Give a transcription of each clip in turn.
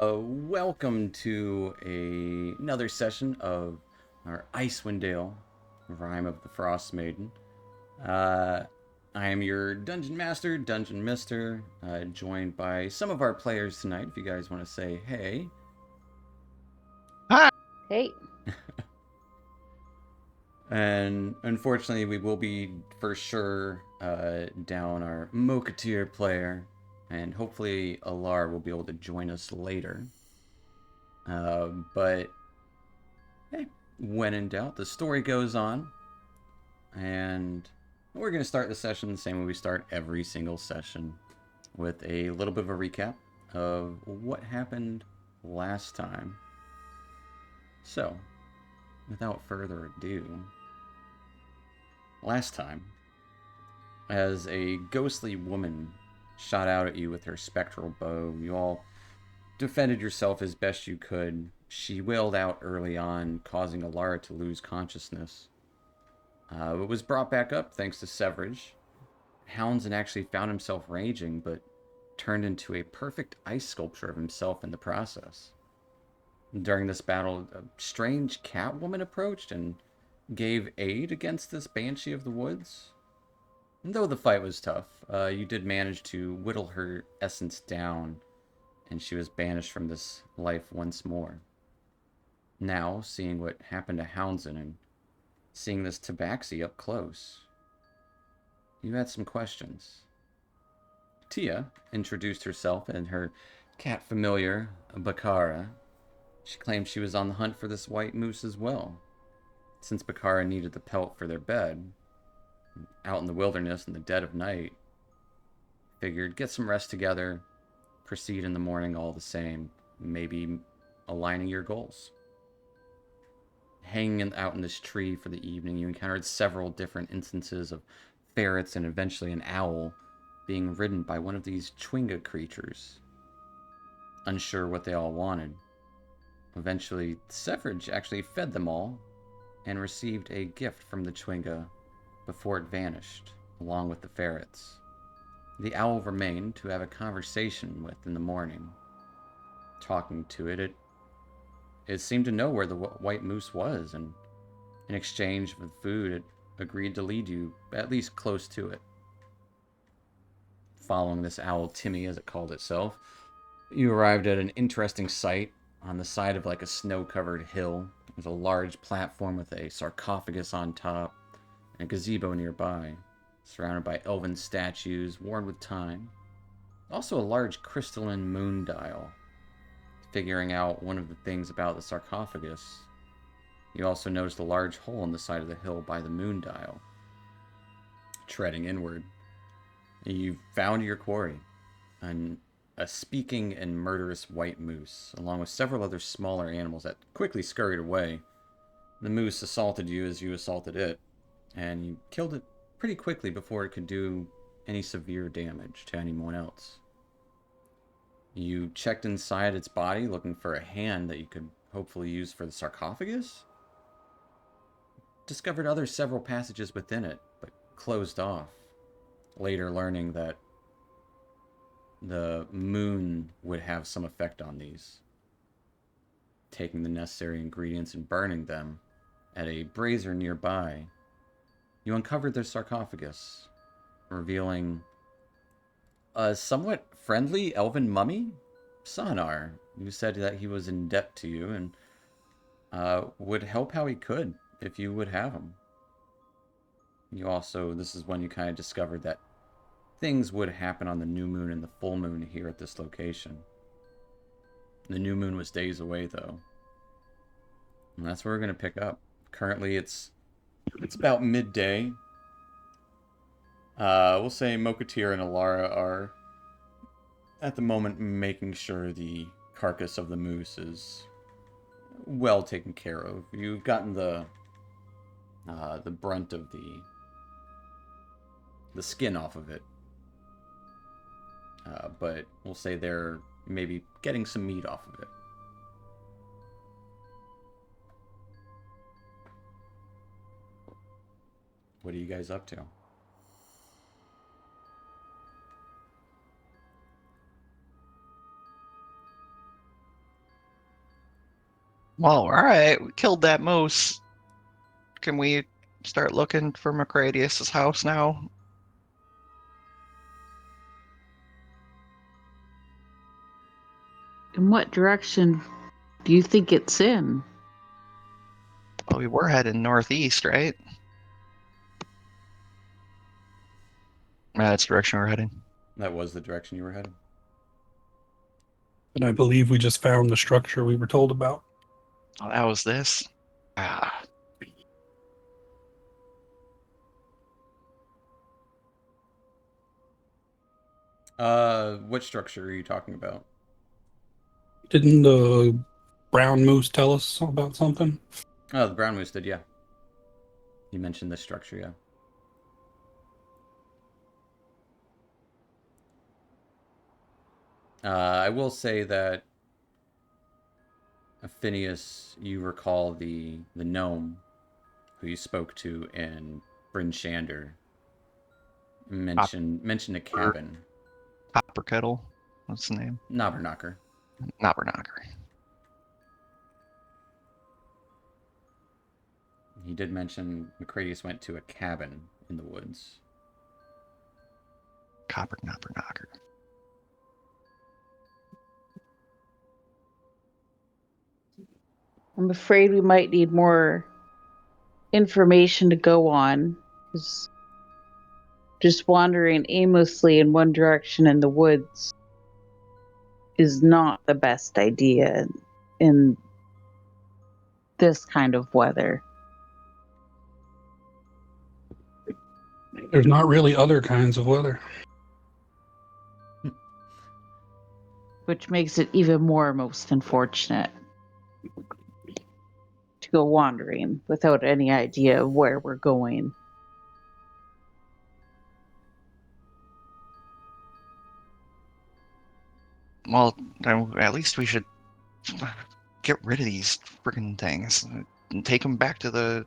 Welcome to another session of our Icewind Dale, Rime of the Frostmaiden. Uh, I am your Dungeon Master, Dungeon Mister, joined by some of our players tonight. If you guys want to say hey, Hi. Hey, and unfortunately, we will be for sure down our Moketeer player, and hopefully Alar will be able to join us later. But hey, when in doubt, the story goes on, and we're going to start the session the same way we start every single session with a little bit of a recap of what happened last time. So, without further ado, last time, as a ghostly woman shot out at you with her spectral bow, you all defended yourself as best you could. She wailed out early on, causing Alara to lose consciousness. It was brought back up thanks to Severage. Houndsdon actually found himself raging, but turned into a perfect ice sculpture of himself in the process. During this battle, a strange Catwoman approached and gave aid against this Banshee of the Woods. And though the fight was tough, you did manage to whittle her essence down, and she was banished from this life once more. Now, seeing what happened to Houndsdon and seeing this tabaxi up close, you had some questions. Tia introduced herself and her cat familiar, Bakara. She claimed she was on the hunt for this white moose as well. Since Bakara needed the pelt for their bed, out in the wilderness in the dead of night, figured get some rest together, proceed in the morning all the same, maybe aligning your goals. Hanging out in this tree for the evening, you encountered several different instances of ferrets and eventually an owl being ridden by one of these Chwinga creatures. Unsure what they all wanted. Eventually, Severage actually fed them all and received a gift from the Chwinga before it vanished, along with the ferrets. The owl remained to have a conversation with in the morning. Talking to it, it seemed to know where the white moose was, and in exchange for food, it agreed to lead you at least close to it. Following this owl Timmy, as it called itself, you arrived at an interesting sight on the side of like a snow-covered hill. There's a large platform with a sarcophagus on top and a gazebo nearby, surrounded by elven statues worn with time. Also a large crystalline moon dial. Figuring out one of the things about the sarcophagus, you also noticed a large hole in the side of the hill by the moon dial. Treading inward, you found your quarry, a speaking and murderous white moose, along with several other smaller animals that quickly scurried away. The moose assaulted you as you assaulted it, and you killed it pretty quickly before it could do any severe damage to anyone else. You checked inside its body looking for a hand that you could hopefully use for the sarcophagus. Discovered other several passages within it, but closed off. Later learning that the moon would have some effect on these. Taking the necessary ingredients and burning them at a brazier nearby, you uncovered their sarcophagus, revealing a somewhat friendly elven mummy, Sonar, who said that he was in debt to you and would help how he could if you would have him. You also, this is when you kind of discovered that things would happen on the new moon and the full moon here at this location. The new moon was days away, though. And that's where we're going to pick up. Currently, it's about midday. We'll say Moketeer and Alara are, at the moment, making sure the carcass of the moose is well taken care of. You've gotten the brunt of the skin off of it. But we'll say they're maybe getting some meat off of it. What are you guys up to? Well, all right. We killed that moose. Can we start looking for Macradius's house now? In what direction do you think it's in? Well, we were heading northeast, right? That's the direction we're heading. That was the direction you were headed. And I believe we just found the structure we were told about. Oh, that was this. Ah, What structure are you talking about? Didn't the brown moose tell us about something? Oh, the brown moose did, yeah. You mentioned this structure, yeah. I will say that Phineas, you recall the gnome who you spoke to in Bryn Shander mentioned a copper, cabin. copper kettle. What's the name? Knobberknocker. Knobberknocker. He did mention Macradius went to a cabin in the woods. Copper knobberknocker. I'm afraid we might need more information to go on. 'Cause just wandering aimlessly in one direction in the woods is not the best idea in this kind of weather. There's not really other kinds of weather. Which makes it even more most unfortunate to go wandering without any idea of where we're going. Well, at least we should get rid of these freaking things and take them back to the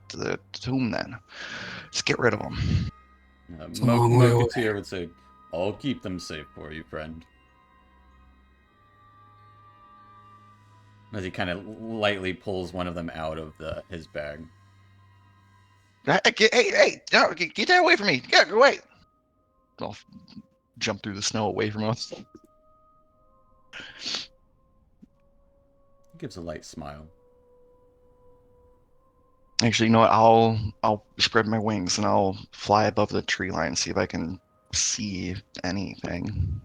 tomb. Then just get rid of them. It's a long way away. Moketeer would say, "I'll keep them safe for you, friend." As he kind of lightly pulls one of them out of his bag. Hey! No, get that away from me! Get away! I'll jump through the snow away from us. He gives a light smile. Actually, you know what? I'll spread my wings and I'll fly above the tree line and see if I can see anything,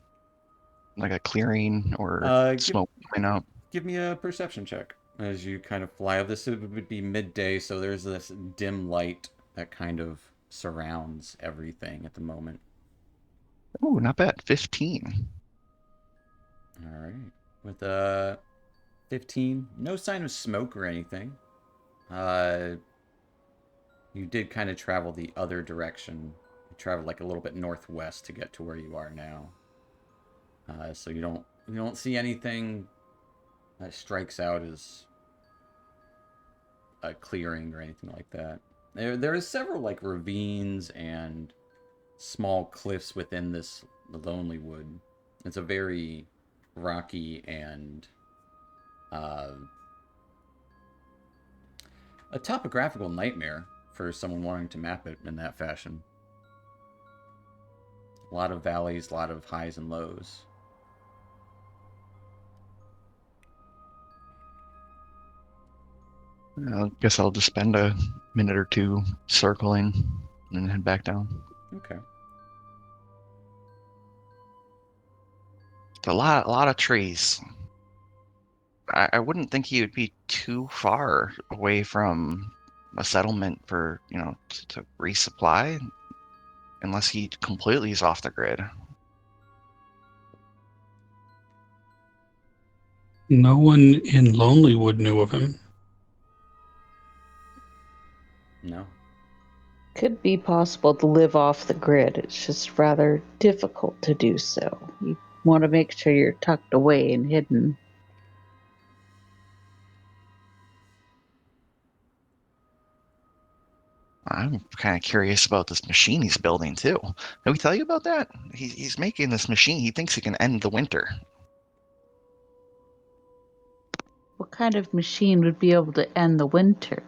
like a clearing or smoke coming out. Give me a perception check as you kind of fly up. This would be midday, so there's this dim light that kind of surrounds everything at the moment. Oh, not bad. 15. All right. With 15, no sign of smoke or anything. You did kind of travel the other direction. You traveled like a little bit northwest to get to where you are now. So you don't see anything that strikes out as a clearing or anything like that. There is several like ravines and small cliffs within this lonely wood. It's a very rocky and a topographical nightmare for someone wanting to map it in that fashion. A lot of valleys, a lot of highs and lows. I guess I'll just spend a minute or two circling and then head back down. Okay. It's a lot of trees. I wouldn't think he would be too far away from a settlement for, to resupply, unless he completely is off the grid. No one in Lonelywood knew of him. No. Could be possible to live off the grid. It's just rather difficult to do so. You want to make sure you're tucked away and hidden. I'm kind of curious about this machine he's building too. Did we tell you about that? He's making this machine. He thinks he can end the winter. What kind of machine would be able to end the winter?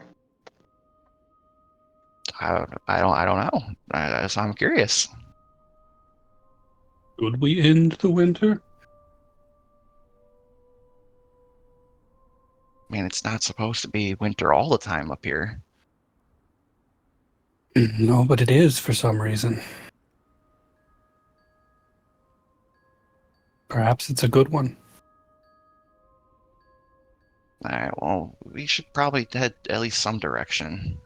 I don't know. I'm curious. Would we end the winter? I mean, it's not supposed to be winter all the time up here. No, but it is for some reason. Perhaps it's a good one. All right, well, we should probably head at least some direction.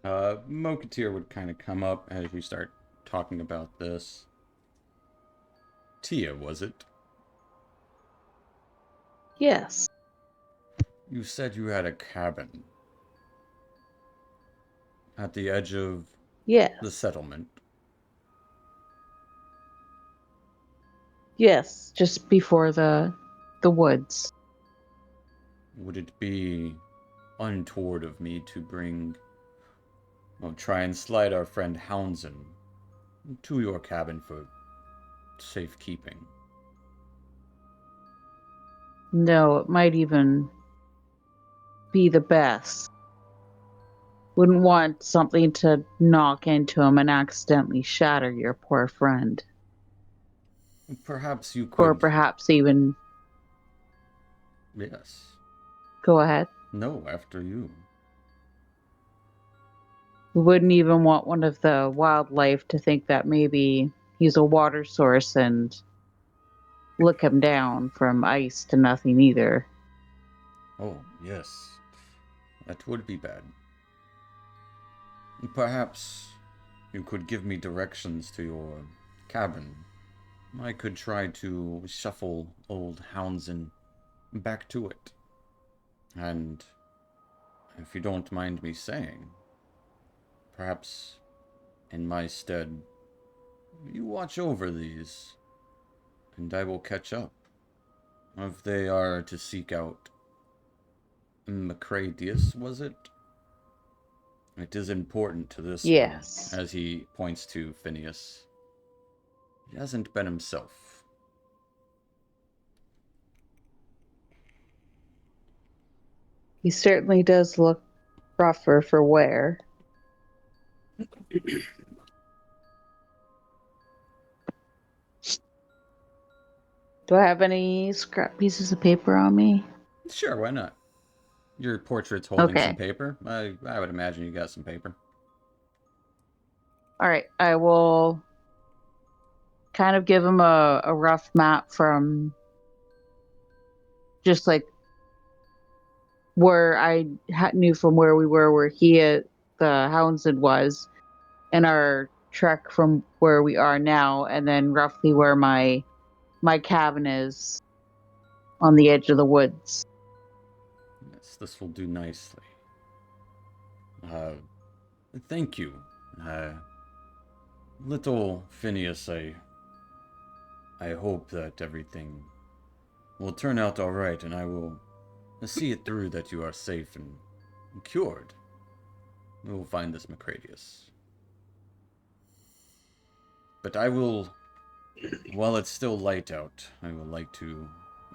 Moketeer would kind of come up as you start talking about this. Tia, was it? Yes. You said you had a cabin at the edge of Yes. the settlement. Yes, just before the woods. Would it be untoward of me to try and slide our friend Hounsen to your cabin for safekeeping? No, it might even be the best. Wouldn't want something to knock into him and accidentally shatter your poor friend. Perhaps you Or could. perhaps even Yes. go ahead. No, after you. We wouldn't even want one of the wildlife to think that maybe he's a water source and lick him down from ice to nothing either. Oh, yes. That would be bad. Perhaps you could give me directions to your cabin. I could try to shuffle old Hounsen back to it. And if you don't mind me saying, perhaps in my stead, you watch over these, and I will catch up. If they are to seek out Macradius, was it? It is important to this Yes. one, as he points to Phineas. He hasn't been himself. He certainly does look rougher for wear. Do I have any scrap pieces of paper on me? Sure, why not? Your portrait's holding some Okay. paper. I would imagine you got some paper. All right. I will kind of give him a rough map from just like where I knew from where we where the Houndsend was, and our trek from where we are now, and then roughly where my cabin is on the edge of the woods. Yes, this will do nicely. Uh, Thank you. Little Phineas, I hope that everything will turn out alright, and I will see it through that you are safe and cured. We will find this Macradius. But I will, while it's still light out, I would like to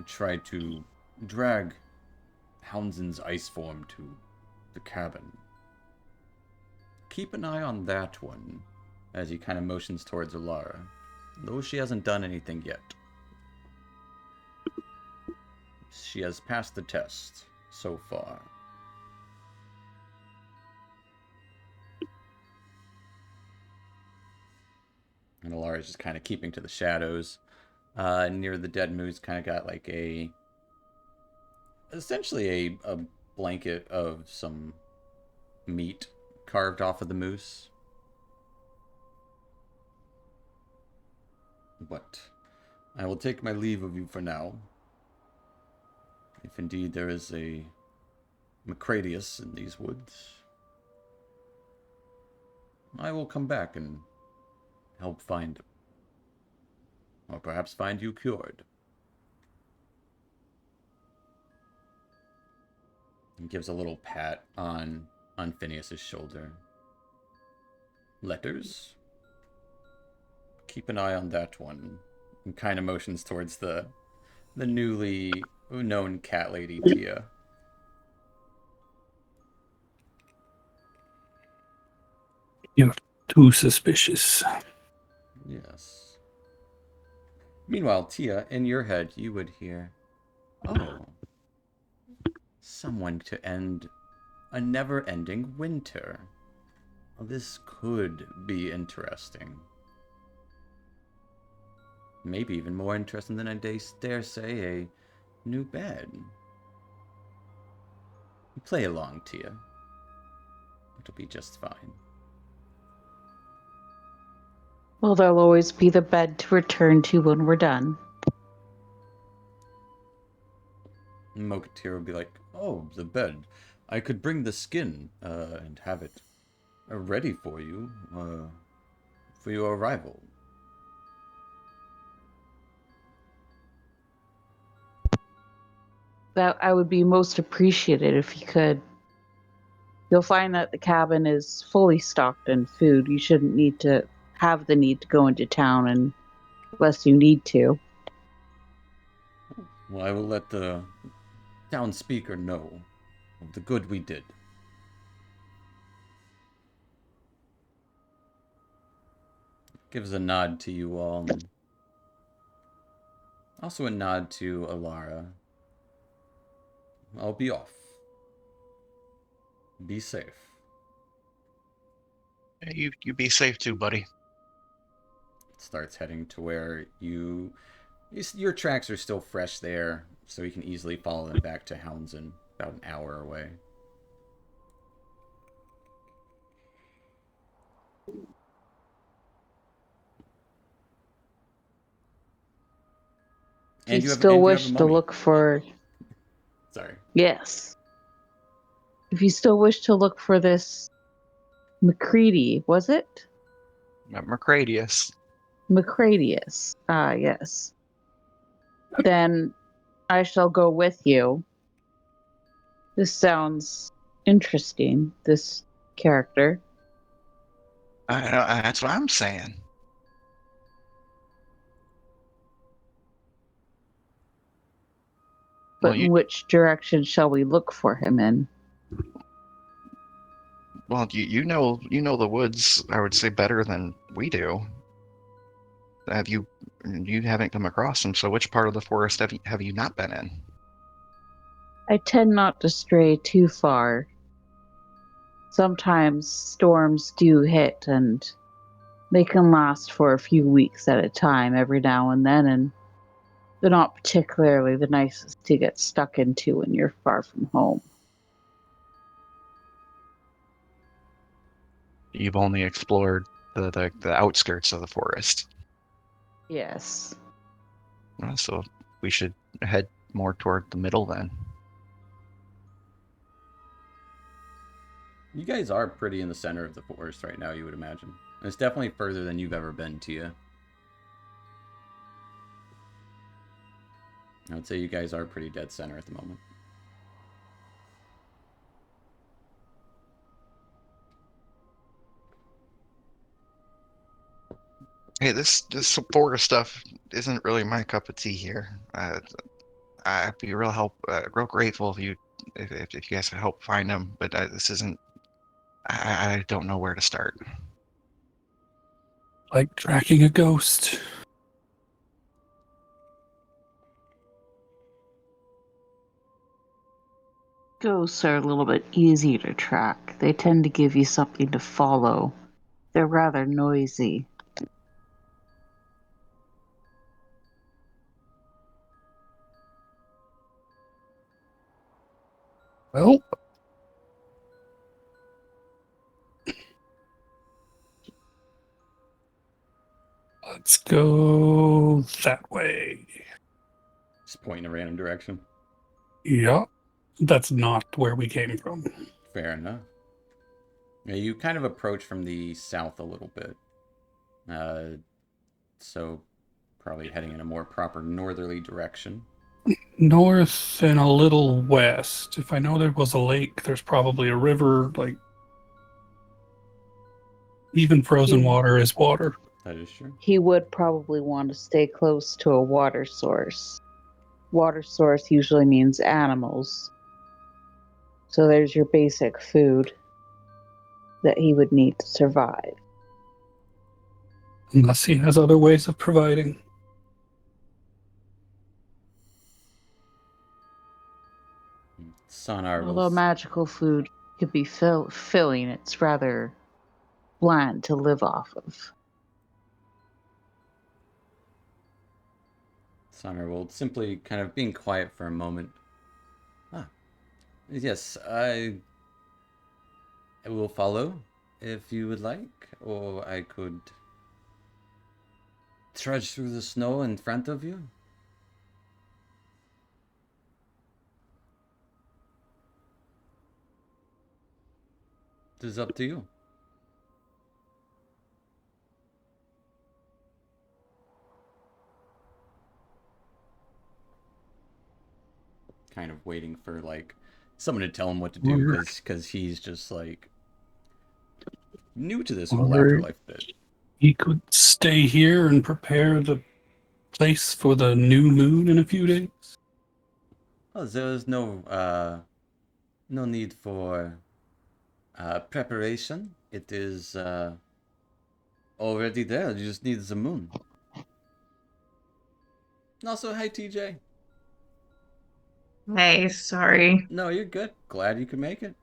try to drag Houndsen's ice form to the cabin. Keep an eye on that one, as he kind of motions towards Alara, though she hasn't done anything yet. She has passed the test so far. And Alara's just kind of keeping to the shadows. Near the dead moose, kind of got like essentially a blanket of some meat carved off of the moose. But I will take my leave of you for now. If indeed there is a Macradius in these woods, I will come back and help find him. Or perhaps find you cured. He gives a little pat on Phineas's shoulder. Letters? Keep an eye on that one. And kind of motions towards the the newly known cat lady Tia. You're too suspicious. Yes. Meanwhile, Tia, in your head, you would hear, "Oh, someone to end a never-ending winter. This could be interesting. Maybe even more interesting than I dare say a new bed. Play along, Tia. It'll be just fine." Well, there'll always be the bed to return to when we're done. And Mokatir will be like, "Oh, the bed. I could bring the skin and have it ready for your arrival." That I would be most appreciated if you could. You'll find that the cabin is fully stocked in food. You shouldn't need to have the need to go into town unless you need to. Well, I will let the town speaker know of the good we did. Gives a nod to you all, and also a nod to Alara. "I'll be off. Be safe." You be safe too, buddy. Starts heading to where your tracks are still fresh there, so you can easily follow them back to Houndsend, about an hour away. If you And still you have a wish to mummy. look for. Sorry. Yes. If you still wish to look for this Macready, was it? Mercradius. Macradius. Ah, yes. Then I shall go with you. This sounds interesting, this character. That's what I'm saying. Well, But in which direction shall we look for him in? you know the woods, I would say, better than we do. You haven't come across him, so which part of the forest have you not been in? I tend not to stray too far. Sometimes storms do hit and they can last for a few weeks at a time every now and then, and they're not particularly the nicest to get stuck into when you're far from home. You've only explored the outskirts of the forest. Yes. So we should head more toward the middle then. You guys are pretty in the center of the forest right now, you would imagine. And it's definitely further than you've ever been, Tia. I would say you guys are pretty dead center at the moment. Hey, this forest stuff isn't really my cup of tea here. I'd be real grateful if you guys could help find him, but this isn't. I don't know where to start. Like tracking a ghost. Ghosts are a little bit easier to track. They tend to give you something to follow. They're rather noisy. Well, let's go that way. Just point in a random direction. Yeah, that's not where we came from. Fair enough. Yeah, you kind of approach from the south a little bit. So probably heading in a more proper northerly direction. North and a little west. If I know there was a lake, there's probably a river. Like, even frozen water is water. That is true. He would probably want to stay close to a water source. water source usually means animals. So there's your basic food that he would need to survive. Unless he has other ways of providing. Sonar will. Although magical food could be filling, it's rather bland to live off of. Sonar will simply kind of being quiet for a moment. Ah, yes, I will follow if you would like, or I could trudge through the snow in front of you. It is up to you. Kind of waiting for like someone to tell him what to do Wonder, because he's just like new to this whole wonder afterlife bit. he could stay here and prepare the place for the new moon in a few days. Oh, there's no need for preparation. It is already there. You just need the moon. Also, hi TJ. Hey, sorry. No, you're good. Glad you could make it.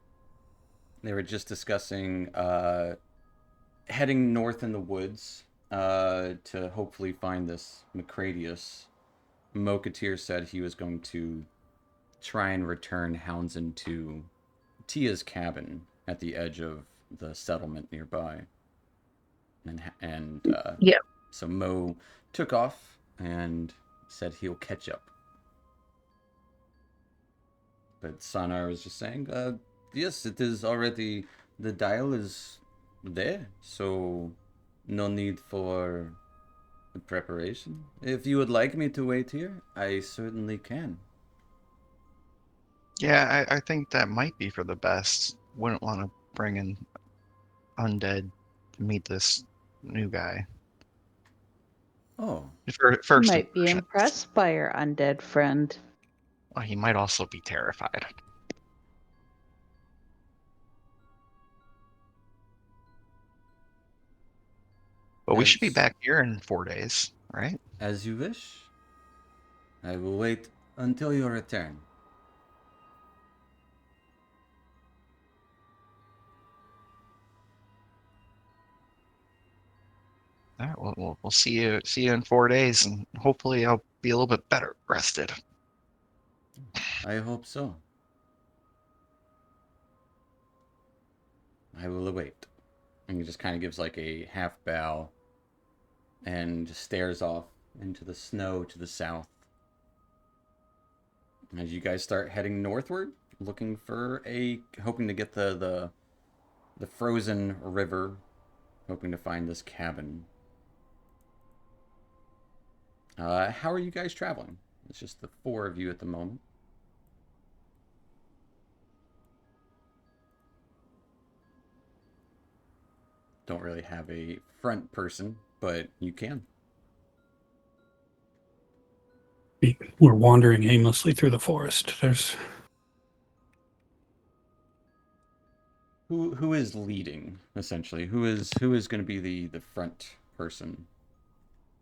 They were just discussing heading north in the woods to hopefully find this Macradius. Mokatir said he was going to try and return Houndsend to Tia's cabin at the edge of the settlement nearby. And Yep. so Mo took off and said he'll catch up. But Sanar was just saying, yes, it is already, the dial is there, so no need for preparation. If you would like me to wait here, I certainly can. Yeah, I think that might be for the best. Wouldn't want to bring in undead to meet this new guy. Oh, You First might be impressions. impressed by your undead friend. Well, he might also be terrified. But we should be as, back here in 4 days, right? as you wish. I will wait until your return. All right, we'll see you in 4 days, and hopefully I'll be a little bit better rested. I hope so. I will await. And he just kind of gives like a half bow and just stares off into the snow to the south. As you guys start heading northward, looking for hoping to get the frozen river, hoping to find this cabin. How are you guys traveling? It's just the four of you at the moment. Don't really have a front person, but you can. We're wandering aimlessly through the forest. There's Who is leading essentially? Who is going to be the front person?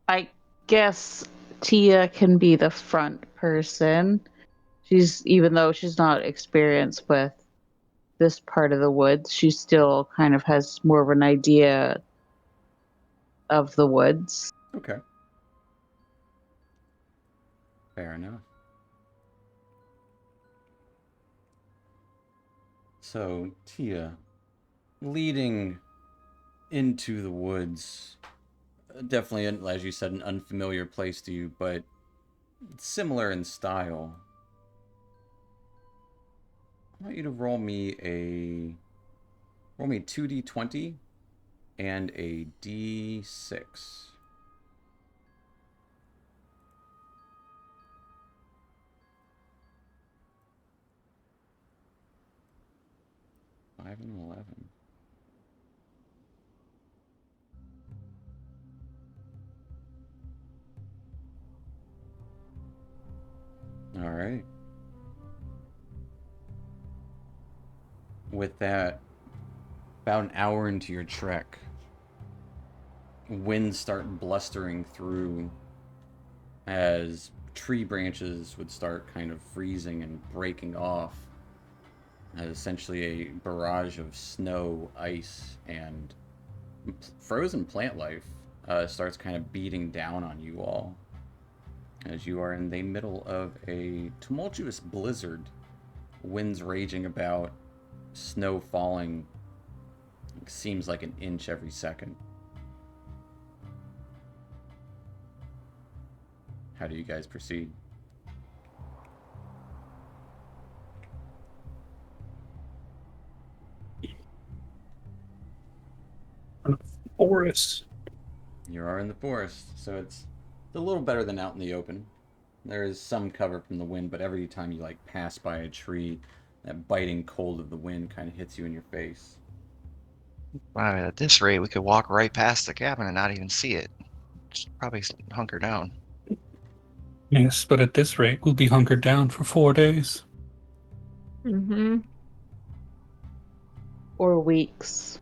I guess Tia can be the front person. Even though she's not experienced with this part of the woods, she still kind of has more of an idea of the woods. Okay. Fair enough. So, Tia, leading into the woods, definitely, as you said, an unfamiliar place to you, but similar in style. I want you to roll me 2d20 and a d6. Five and 11. All right. With that, about an hour into your trek, winds start blustering through as tree branches would start kind of freezing and breaking off. As essentially a barrage of snow, ice, and frozen plant life starts kind of beating down on you all as you are in the middle of a tumultuous blizzard. Winds raging about, snow falling. It seems like an inch every second. How do you guys proceed? Forest. You are in the forest, so it's a little better than out in the open. There is some cover from the wind, but every time you like pass by a tree, that biting cold of the wind kind of hits you in your face. I mean, at this rate, we could walk right past the cabin and not even see it. Just probably hunker down. Yes, but at this rate, we'll be hunkered down for 4 days. Mm-hmm. Or weeks.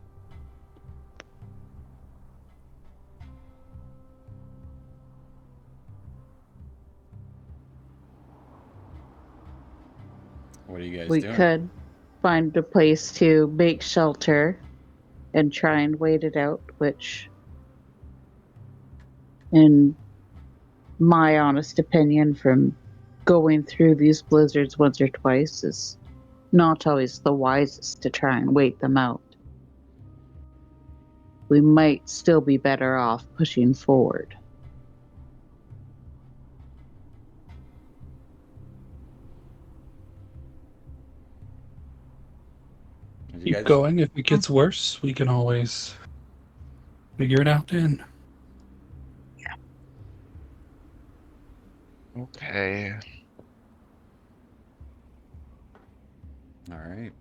What are you guys We doing? could find a place to make shelter and try and wait it out, which, in my honest opinion, from going through these blizzards once or twice, is not always the wisest to try and wait them out. We might still be better off pushing forward. As you Keep guys, going. If it gets worse, we can always figure it out then. Okay. all right,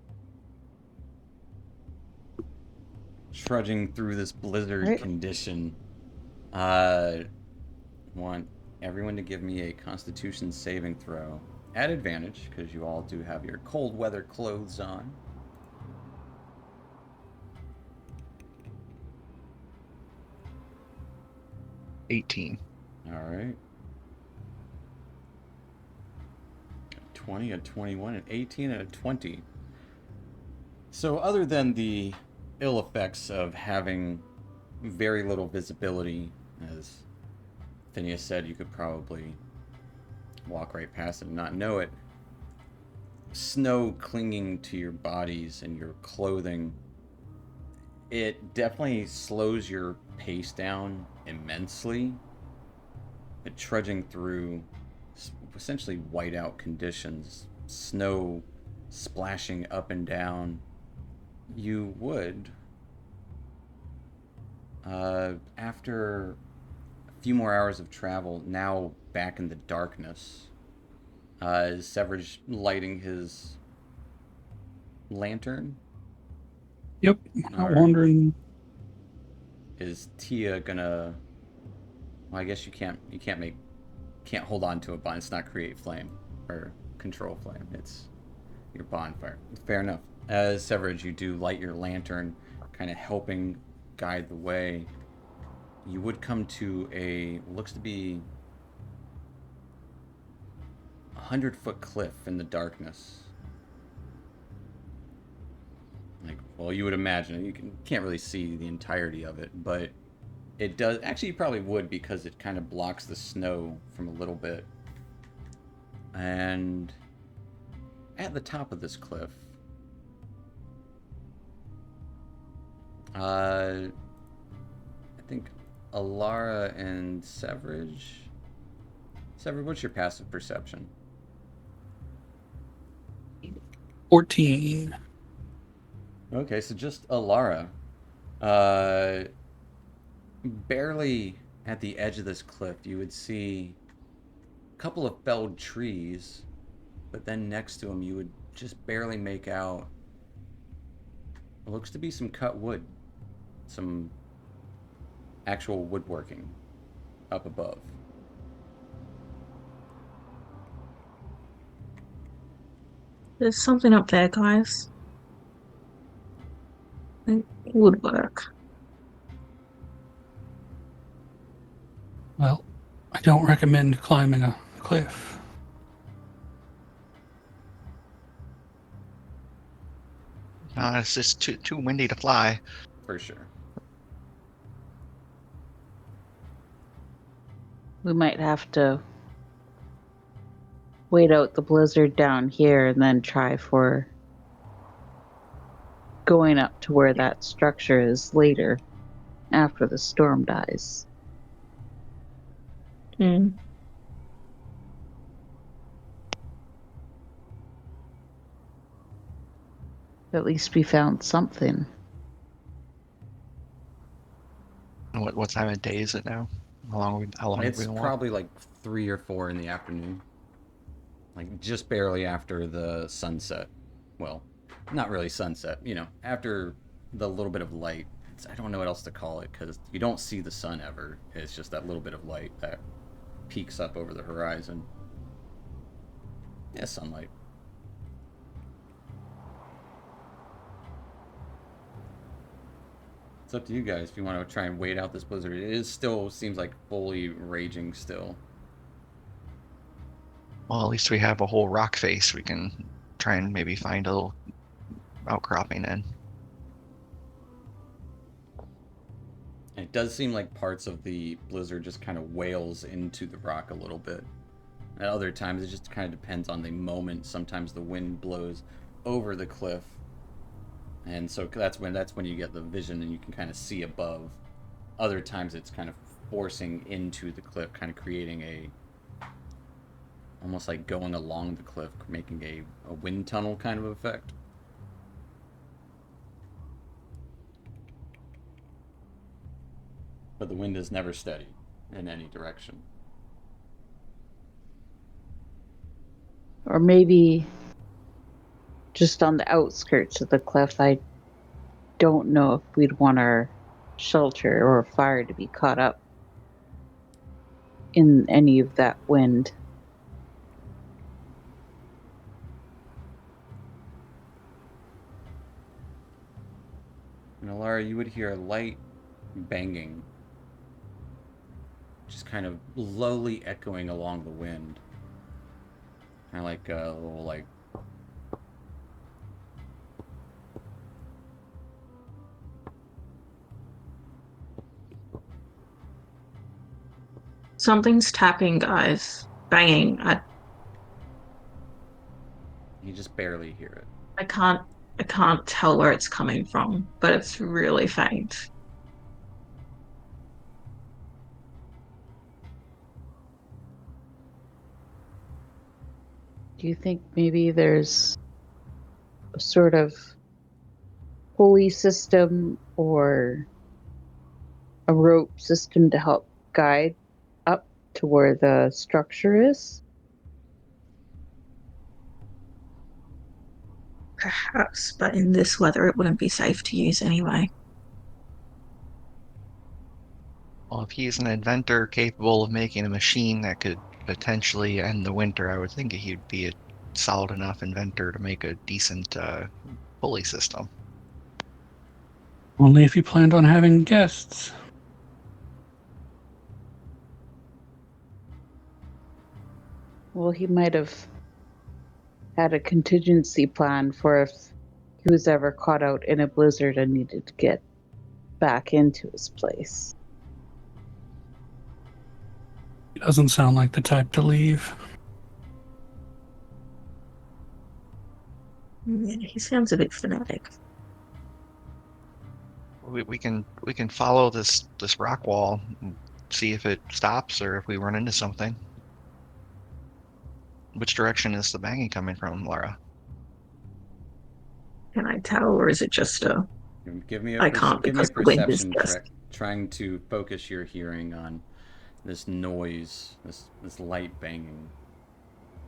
trudging through this blizzard Right. condition. Uh, want everyone to give me a Constitution saving throw at advantage because you all do have your cold weather clothes on. 18. All right. 20, a 21, an 18, and a 20. So, other than the ill effects of having very little visibility, as Phineas said, you could probably walk right past it and not know it, snow clinging to your bodies and your clothing, it definitely slows your pace down immensely. But trudging through essentially whiteout conditions, snow splashing up and down, you would, after a few more hours of travel, now back in the darkness, is Severage lighting his lantern? Yep, All not right. wandering. Is Tia gonna? Well, I guess can't hold on to a bond. It's not create flame or control flame. It's your bonfire. Fair enough. As Severage, you do light your lantern, kind of helping guide the way. You would come to a looks to be 100-foot cliff in the darkness. Like, well, you would imagine can't really see the entirety of it, but it does. Actually, you probably would because it kind of blocks the snow from a little bit. And at the top of this cliff, I think Alara and Severage. Severage, what's your passive perception? 14. Okay, so just Alara. Uh, Barely at the edge of this cliff, you would see a couple of felled trees, but then next to them, you would just barely make out what looks to be some cut wood, some actual woodworking up above. There's something up there, guys. It would work. Well, I don't recommend climbing a cliff. It's just too windy to fly. For sure. We might have to wait out the blizzard down here and then try for going up to where that structure is later after the storm dies. Hmm. At least we found something. What time of day is it now? How long have It's we been walking? probably like 3 or 4 in the afternoon. Like just barely after the sunset. Well, not really sunset, after the little bit of light. I don't know what else to call it because you don't see the sun ever. It's just that little bit of light that peeks up over the horizon. Yeah, sunlight. It's up to you guys if you want to try and wait out this blizzard. It is still seems like fully raging still. Well, at least we have a whole rock face we can try and maybe find a little outcropping in. And it does seem like parts of the blizzard just kind of wails into the rock a little bit. At other times, it just kind of depends on the moment. Sometimes the wind blows over the cliff, and so that's when you get the vision and you can kind of see above. Other times, it's kind of forcing into the cliff, kind of creating a almost like going along the cliff, making a wind tunnel kind of effect. But the wind is never steady in any direction. Or maybe just on the outskirts of the cliff. I don't know if we'd want our shelter or fire to be caught up in any of that wind. And Alara, you would hear a light banging, just kind of lowly echoing along the wind. Kind of like a little like. Something's tapping, guys. Banging. You just barely hear it. I can't tell where it's coming from, but it's really faint. Do you think maybe there's a sort of pulley system or a rope system to help guide up to where the structure is? Perhaps, but in this weather it wouldn't be safe to use anyway. Well, if he's an inventor capable of making a machine that could potentially end the winter, I would think he'd be a solid enough inventor to make a decent pulley system. Only if you planned on having guests. Well, he might have had a contingency plan for if he was ever caught out in a blizzard and needed to get back into his place. He doesn't sound like the type to leave. Yeah, he sounds a bit fanatic. We can follow this rock wall and see if it stops or if we run into something. Which direction is the banging coming from, Laura? Can I tell, or is it just a... Give me I can't give me a because the wind is perception just... check, trying to focus your hearing on this noise, this light banging.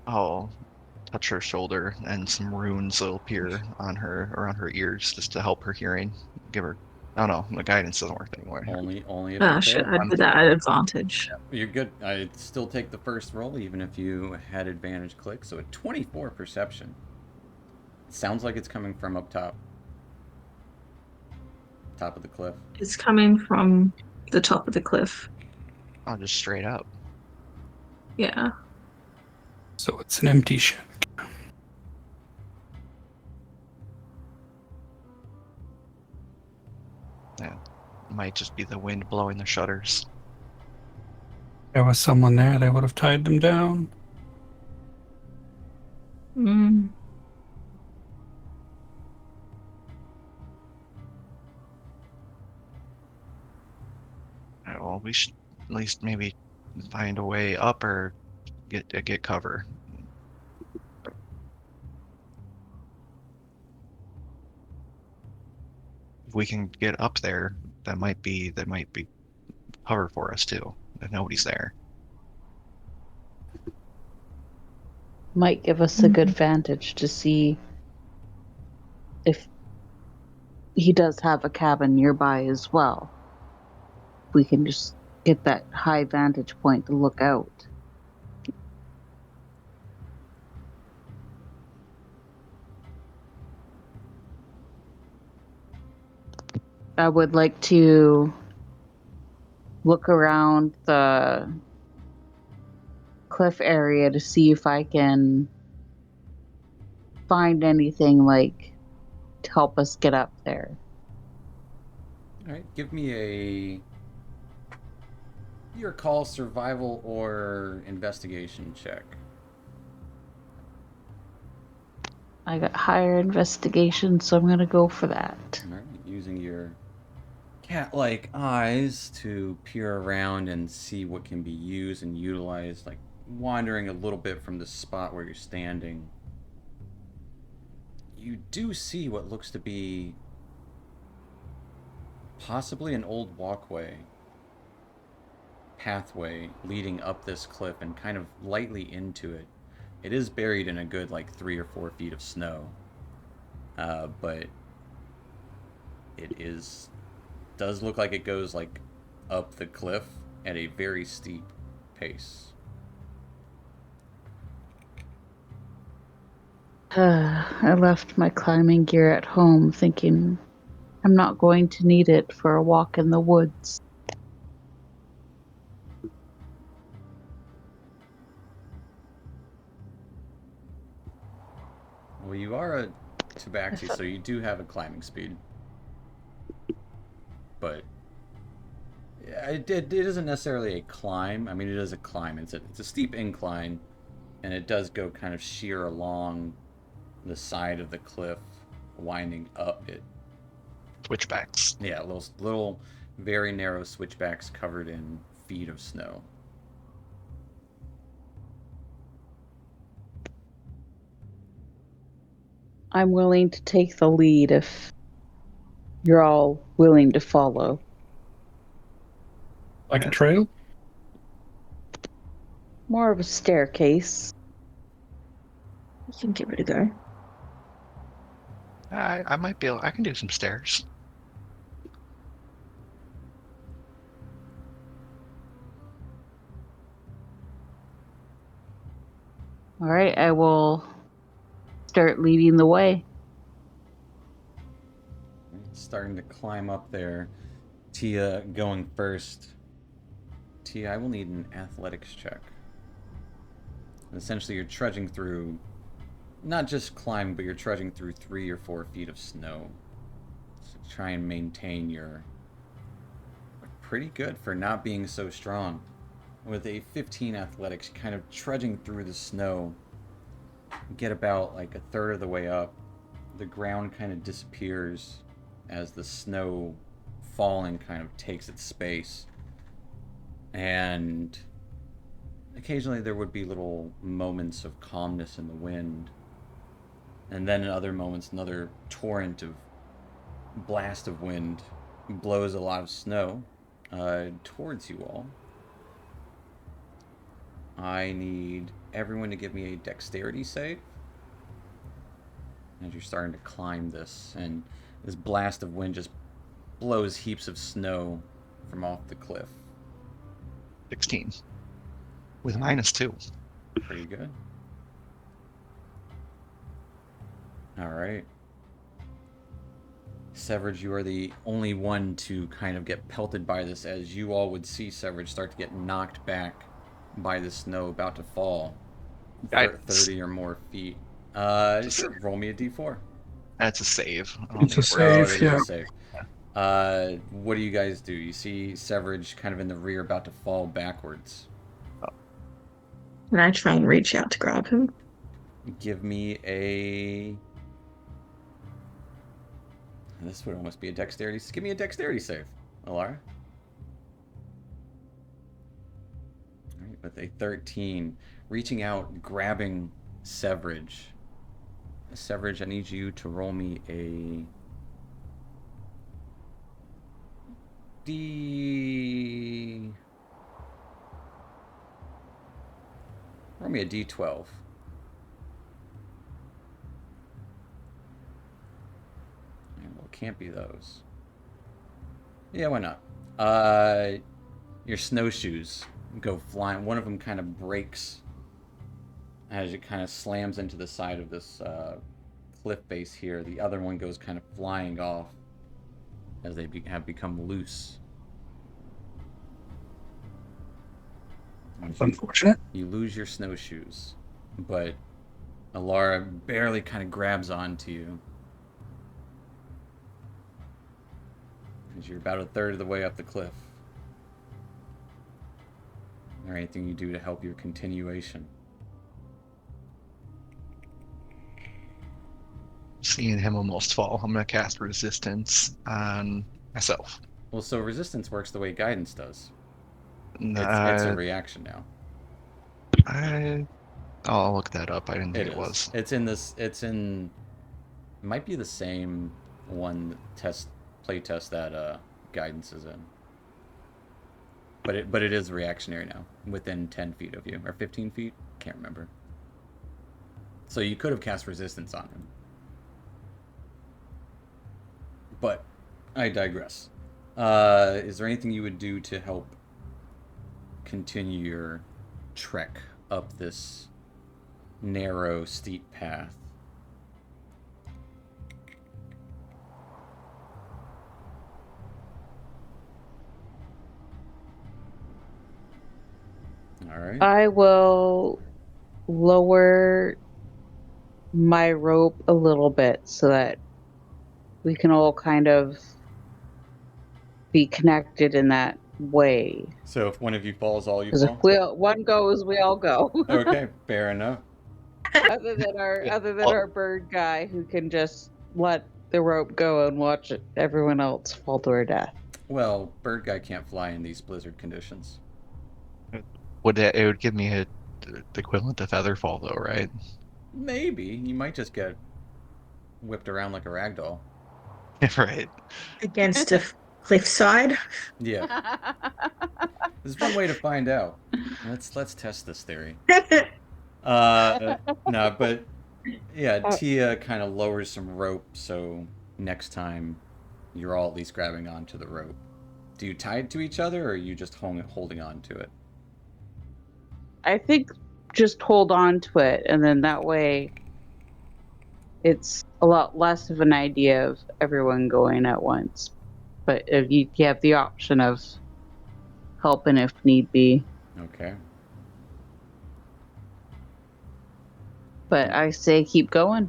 Oh, touch her shoulder and some runes will appear on her around her ears just to help her hearing. Give her. Oh no, the guidance doesn't work anymore. Only if Ah, you shit, fail. I did that at advantage. You're good. I'd still take the first roll, even if you had advantage click. So a 24 perception. sounds like it's coming from up top. Top of the cliff. It's coming from the top of the cliff. Oh, just straight up. Yeah. So it's an empty ship. Yeah. Might just be the wind blowing the shutters. There was someone there, they would have tied them down. Mm. Well, we should at least maybe find a way up or get cover. If we can get up there, that might be cover for us too. If nobody's there. Might give us a good vantage to see if he does have a cabin nearby as well. We can just get that high vantage point to look out. I would like to look around the cliff area to see if I can find anything like to help us get up there. All right, give me your call survival or investigation check. I got higher investigation, so I'm gonna go for that. All right, using your cat-like eyes to peer around and see what can be used and utilized, like wandering a little bit from the spot where you're standing. You do see what looks to be possibly an old pathway leading up this cliff and kind of lightly into it. It is buried in a good like 3 or 4 feet of snow, but it does look like it goes like up the cliff at a very steep pace. I left my climbing gear at home thinking I'm not going to need it for a walk in the woods. Well, you are a tabaxi, so you do have a climbing speed, but it isn't necessarily a climb. I mean, it is a climb. It's a steep incline, and it does go kind of sheer along the side of the cliff, winding up it. Switchbacks. Yeah, little very narrow switchbacks covered in feet of snow. I'm willing to take the lead if you're all willing to follow. Like a trail? More of a staircase. You can give it a go. I might be able. I can do some stairs. All right, I will start leading the way. Starting to climb up there. Tia going first. Tia, I will need an athletics check. Essentially, you're trudging through, not just climb, but you're trudging through 3 or 4 feet of snow. So try and maintain your. Pretty good for not being so strong. With a 15 athletics, kind of trudging through the snow, get about like a third of the way up. The ground kind of disappears as the snow falling kind of takes its space. And occasionally there would be little moments of calmness in the wind. And then in other moments, another torrent of blast of wind blows a lot of snow towards you all. I need everyone to give me a dexterity save as you're starting to climb this, and this blast of wind just blows heaps of snow from off the cliff. 16 with -2. Pretty good. All right. Severage, you are the only one to kind of get pelted by this, as you all would see Severage start to get knocked back by the snow about to fall Guidance. 30 or more feet. Sure, roll me a d4. That's a save. I don't It's a think it Oh, works. it save, is a yeah. save. What do you guys do? You see Severage kind of in the rear about to fall backwards. And I try and reach out to grab him. Give me a... This would almost be a dexterity. Give me a dexterity save, Alara. All right, with a 13. Reaching out, grabbing Severage. Severage, I need you to roll me a... Roll me a D12. Well, it can't be those. Yeah, why not? Your snowshoes go flying. One of them kind of breaks as it kind of slams into the side of this cliff base here. The other one goes kind of flying off as they have become loose. That's unfortunate. You lose your snowshoes, but Alara barely kind of grabs onto you. As you're about a third of the way up the cliff. Is there anything you do to help your continuation? Seeing him almost fall, I'm gonna cast resistance on myself. Well, so resistance works the way guidance does. And, It's a reaction now. I'll look that up. I didn't think It it is. was. It's in this. It's in. It might be the same one play test that guidance is in. But it is reactionary now, within 10 feet of you or 15 feet. Can't remember. So you could have cast resistance on him. But I digress. Is there anything you would do to help continue your trek up this narrow, steep path? All right. I will lower my rope a little bit so that we can all kind of be connected in that way. So if one of you falls, all you Because if fall? one goes, we all go. Okay, fair enough. Other than our bird guy who can just let the rope go and watch everyone else fall to their death. Well, bird guy can't fly in these blizzard conditions. It would give me the equivalent of feather fall though, right? Maybe. You might just get whipped around like a rag doll. Right. Against a cliffside. Yeah. There's one way to find out. Let's test this theory. No, but yeah, Tia kind of lowers some rope, so next time you're all at least grabbing onto the rope. Do you tie it to each other, or are you just holding on to it? I think just hold on to it, and then that way it's a lot less of an idea of everyone going at once. But if you have the option of helping if need be. Okay. But I say keep going.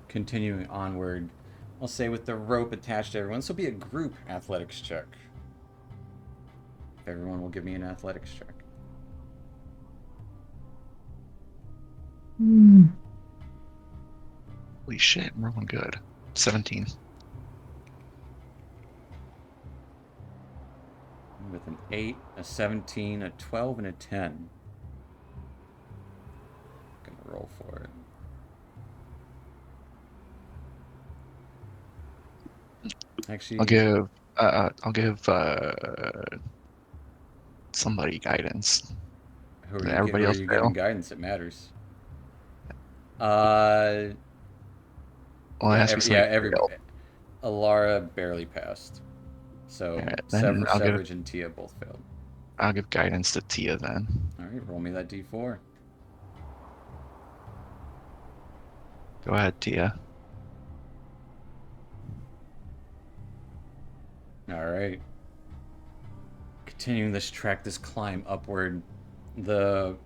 Continuing onward, I'll say with the rope attached to everyone, this will be a group athletics check. If everyone will give me an athletics check. Holy shit, I'm rolling good. 17. With an 8, a 17, a 12, and a 10. Gonna roll for it. Actually, I'll give somebody guidance. who Everybody are else you fail. giving guidance? It matters. Well, it has to be somebody failed. Alara barely passed. So Alright, then Severage and Tia both failed. I'll give guidance to Tia then. Alright, roll me that d4. Go ahead, Tia. All right. Continuing this trek, this climb upward, the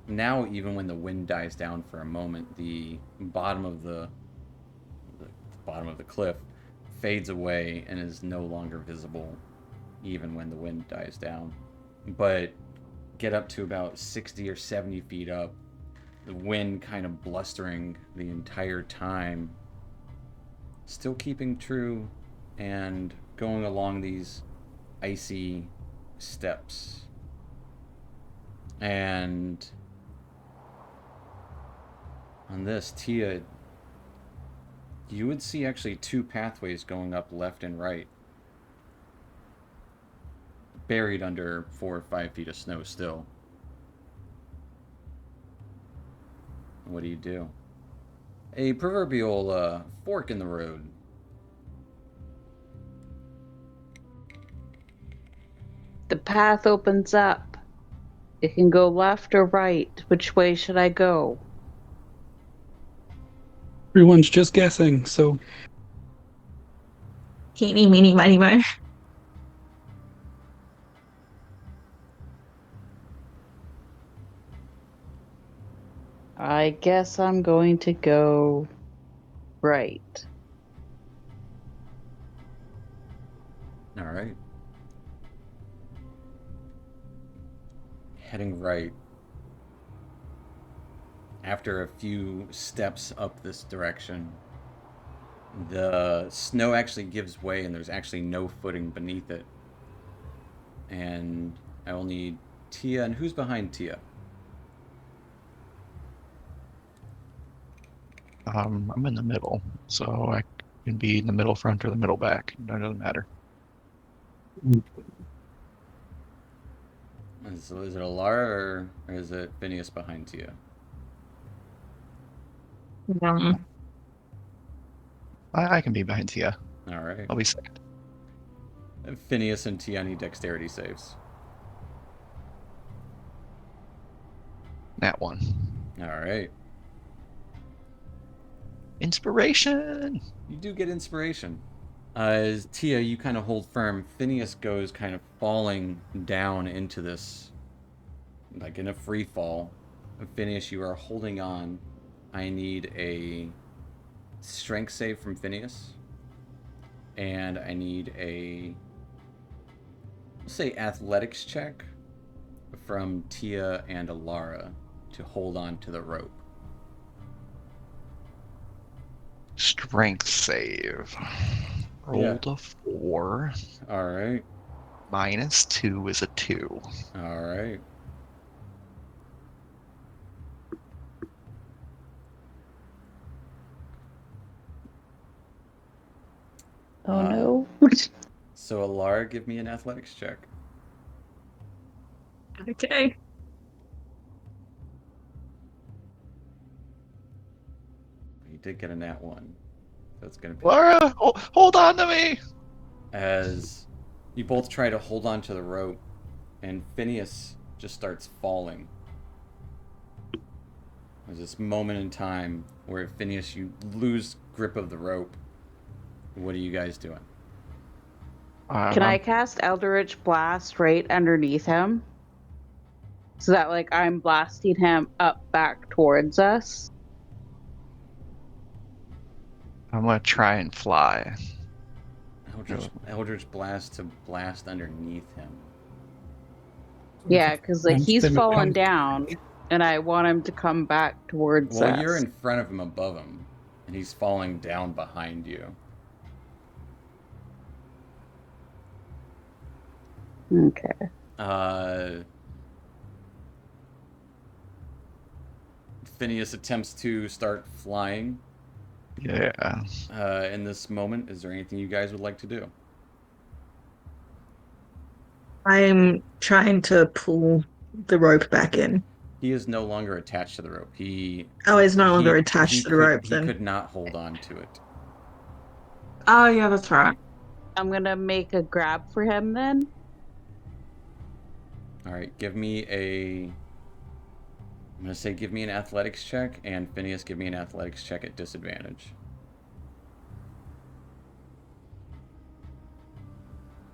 now even when the wind dies down for a moment, the bottom of the bottom of the cliff fades away and is no longer visible, even when the wind dies down. But get up to about 60 or 70 feet up, the wind kind of blustering the entire time, still keeping true and going along these icy steps. And on this, Tia, you would see actually two pathways going up left and right, buried under 4 or 5 feet of snow still. What do you do? A proverbial fork in the road. The path opens up. It can go left or right. Which way should I go? Everyone's just guessing, so Teeny, meeny, miny, mo. I guess I'm going to go right. All right. Heading right. After a few steps up this direction, the snow actually gives way and there's actually no footing beneath it. And I will need Tia. And who's behind Tia? I'm in the middle, so I can be in the middle front or the middle back. It doesn't matter. Is it Alara or is it Phineas behind Tia? Um, I can be behind Tia. All right. I'll be second. Phineas and Tia need dexterity saves. That one. All right. Inspiration. You do get inspiration. As Tia, you kind of hold firm. Phineas goes kind of falling down into this, like in a free fall. Phineas, you are holding on. I need a strength save from Phineas. And I need a, let's say, athletics check from Tia and Alara to hold on to the rope. Strength save. Rolled a 4. All right. -2 is a 2. All right. Oh no. So Alara, give me an athletics check. okay. You did get a nat 1. That's going to be... Laura, hold on to me. As you both try to hold on to the rope, and Phineas just starts falling. There's this moment in time where Phineas, you lose grip of the rope. What are you guys doing? Can I cast Eldritch Blast right underneath him? So that, like, I'm blasting him up back towards us? I'm gonna try and fly. Eldritch Blast to blast underneath him. Yeah, because, like, he's Then it fallen comes- down, and I want him to come back towards Well, us. you're in front of him above him, and he's falling down behind you. Okay. Phineas attempts to start flying. Yeah. In this moment, is there anything you guys would like to do? I'm trying to pull the rope back in. He is no longer attached to the rope. Oh, he's no longer attached to the rope He then. could not hold on to it. Oh, yeah, that's right. I'm gonna make a grab for him then. All right, give me an athletics check, and Phineas, give me an athletics check at disadvantage.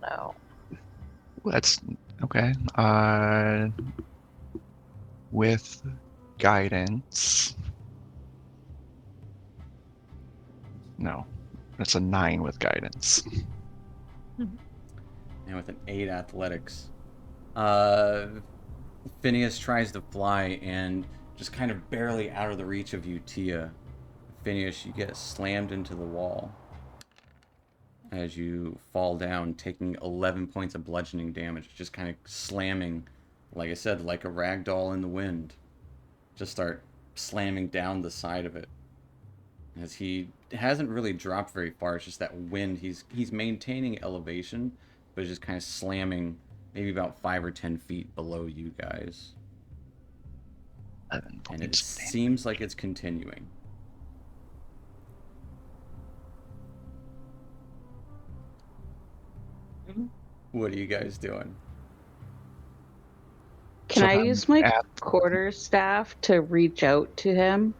know. That's okay. With guidance. No, that's a 9 with guidance. And with an 8 athletics, Phineas tries to fly and just kind of barely out of the reach of you, Tia. Phineas, you get slammed into the wall as you fall down, taking 11 points of bludgeoning damage, just kind of slamming, like I said, like a rag doll in the wind. Just start slamming down the side of it. As he hasn't really dropped very far, it's just that wind. He's maintaining elevation, but just kind of slamming maybe about 5 or 10 feet below you guys. 11 And it points. seems like it's continuing. What are you guys doing? Can So I if I'm use my at, quarterstaff to reach out to him?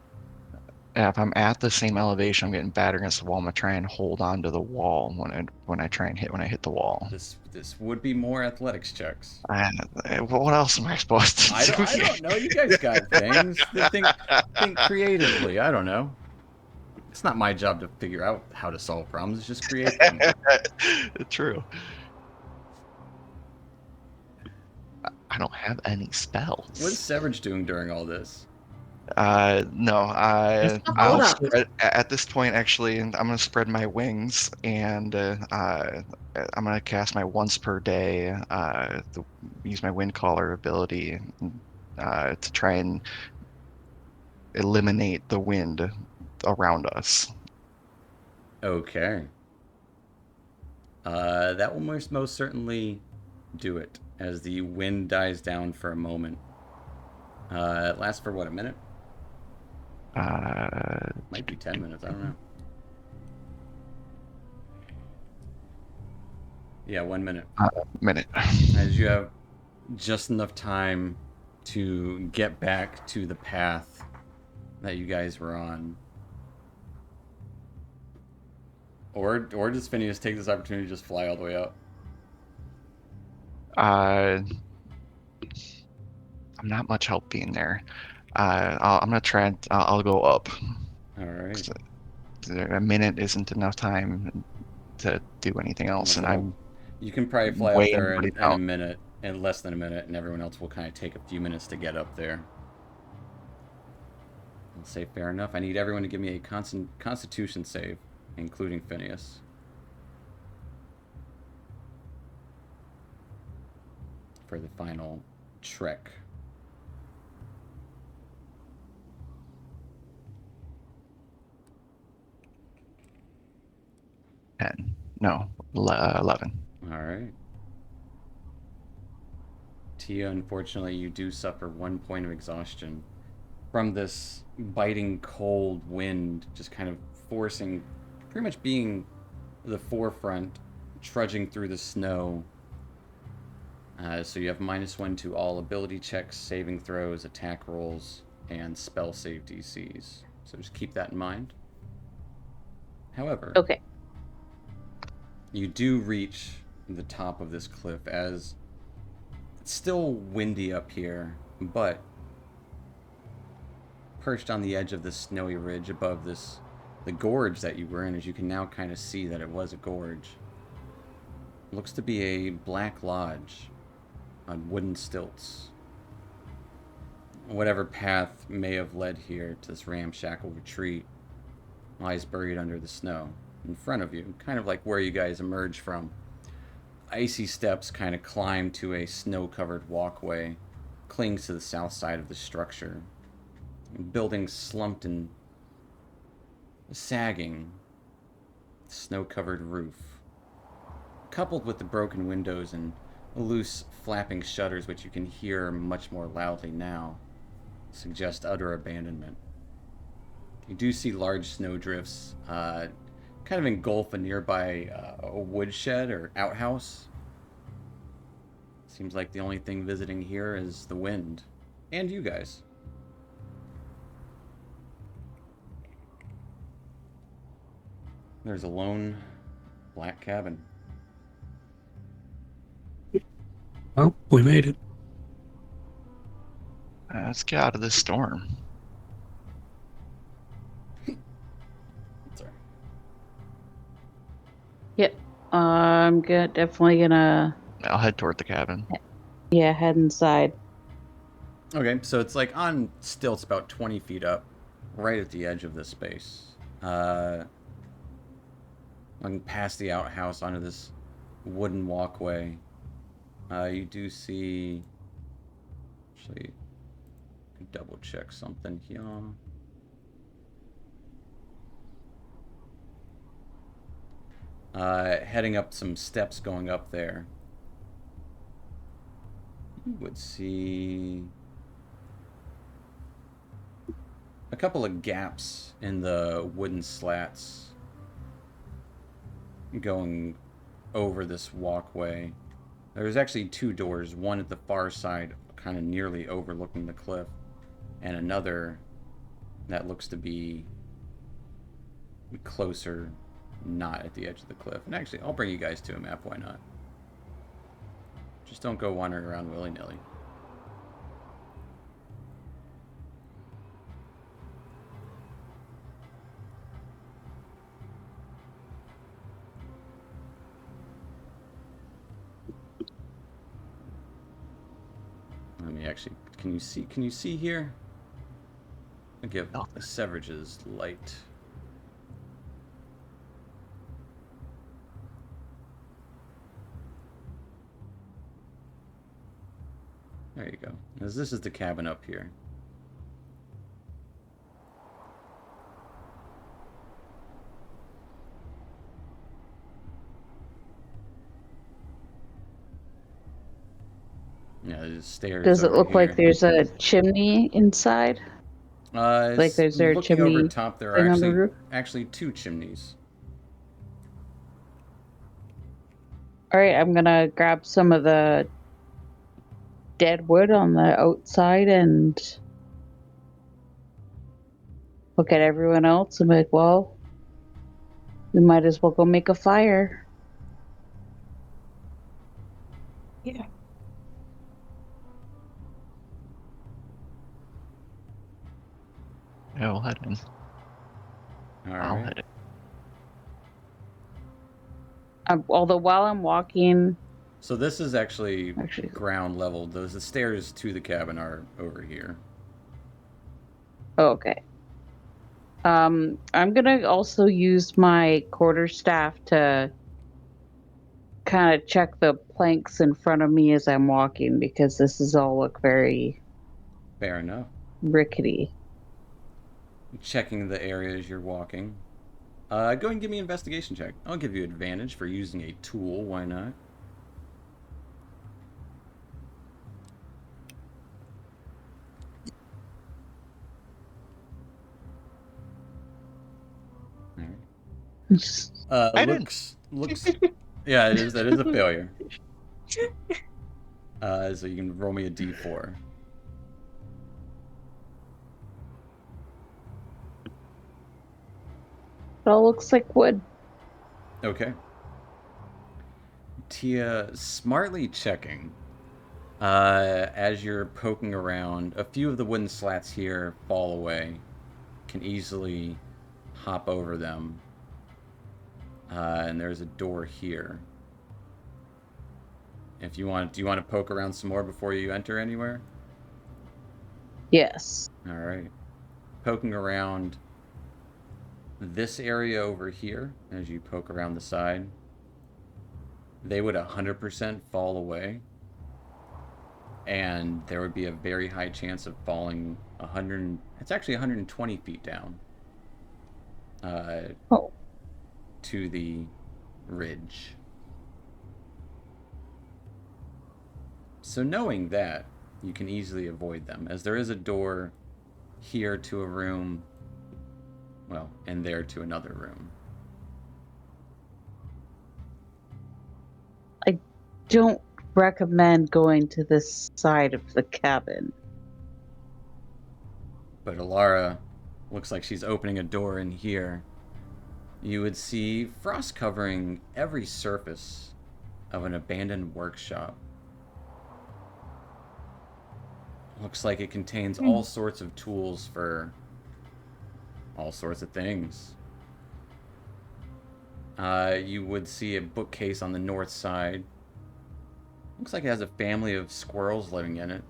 if I'm at the same elevation, I'm getting battered against the wall. I'm gonna try and hold on to the wall when I hit the wall. This would be more athletics checks. What else am I supposed to do? I don't know. You guys got things. Think creatively. I don't know. It's not my job to figure out how to solve problems. Just create them. True. I don't have any spells. What is Severage doing during all this? No, It's the I'll hold up. spread at this point. Actually, I'm gonna spread my wings and I'm gonna cast my once per day. Use my wind caller ability to try and eliminate the wind around us. Okay. That will most certainly do it as the wind dies down for a moment. It lasts for what, a minute? Might be 10 minutes. I don't know. Yeah, 1 minute. Minute. As you have just enough time to get back to the path that you guys were on. Or does Phineas take this opportunity to just fly all the way up? I'm not much help being there. I'm gonna try and I'll go up. All right. A minute isn't enough time to do anything else, and I'm You can probably fly up weighing there everybody in a down. minute, in less than a minute, and everyone else will kind of take a few minutes to get up there. I'll say fair enough. I need everyone to give me a Constitution save, including Phineas. For the final trek. No, 11. All right. Tia, unfortunately, you do suffer 1 point of exhaustion from this biting cold wind, just kind of forcing, pretty much being the forefront, trudging through the snow. So you have -1 to all ability checks, saving throws, attack rolls, and spell save DCs. So just keep that in mind. However, Okay. you do reach the top of this cliff as it's still windy up here, but perched on the edge of this snowy ridge above the gorge that you were in, as you can now kind of see that it was a gorge. Looks to be a black lodge on wooden stilts. Whatever path may have led here to this ramshackle retreat lies buried under the snow in front of you, kind of like where you guys emerged from. Icy steps kind of climb to a snow-covered walkway, clings to the south side of the structure. Building slumped and sagging, snow-covered roof, coupled with the broken windows and loose flapping shutters, which you can hear much more loudly now, suggest utter abandonment. You do see large snowdrifts kind of engulf a nearby woodshed or outhouse. Seems like the only thing visiting here is the wind. And you guys. There's a lone black cabin. Well, we made it. Let's get out of this storm. Sorry. Yep. I'm definitely gonna I'll head toward the cabin. head inside. Okay, so it's like on stilts about 20 feet up, right at the edge of this space. Looking past the outhouse onto this wooden walkway. You do see... Actually, double check something here. Heading up some steps going up there. You would see a couple of gaps in the wooden slats going over this walkway. There's actually two doors, one at the far side, kind of nearly overlooking the cliff, and another that looks to be closer, not at the edge of the cliff. And actually, I'll bring you guys to a map, why not? Just don't go wandering around willy-nilly. Let me actually, can you see here? I'll give Oh. the Severages light. There you go. As this is the cabin up here. Yeah, there's stairs. Does it over look like here. there's a chimney inside? Like there's there a Looking over chimney top, there are thing on the roof? actually two chimneys. All right, I'm gonna grab some of the dead wood on the outside and look at everyone else and be like, well, we might as well go make a fire. Yeah. Yeah, we'll head in. All I'll right. head in. Although while I'm walking, So this is actually Actually- ground level. The stairs to the cabin are over here. oh, okay. I'm gonna also use my quarterstaff to kind of check the planks in front of me as I'm walking because this is all look very Fair enough. rickety. Checking the areas you're walking. Go ahead and give me an investigation check. I'll give you advantage for using a tool. Why not? All right. I didn't. Looks. Yeah, it is. That is a failure. So you can roll me a d4. It all looks like wood. Okay. Tia, smartly checking. As you're poking around, a few of the wooden slats here fall away. Can easily hop over them. And there's a door here. If you want, do you want to poke around some more before you enter anywhere? Yes. All right. Poking around this area over here, as you poke around the side, they would 100% fall away. And there would be a very high chance of falling 100, it's actually 120 feet down Oh. to the ridge. So knowing that, you can easily avoid them, as there is a door here to a room, well, and there to another room. I don't recommend going to this side of the cabin. But Alara looks like she's opening a door in here. You would see frost covering every surface of an abandoned workshop. Looks like it contains all sorts of tools for all sorts of things. You would see a bookcase on the north side. Looks like it has a family of squirrels living in it.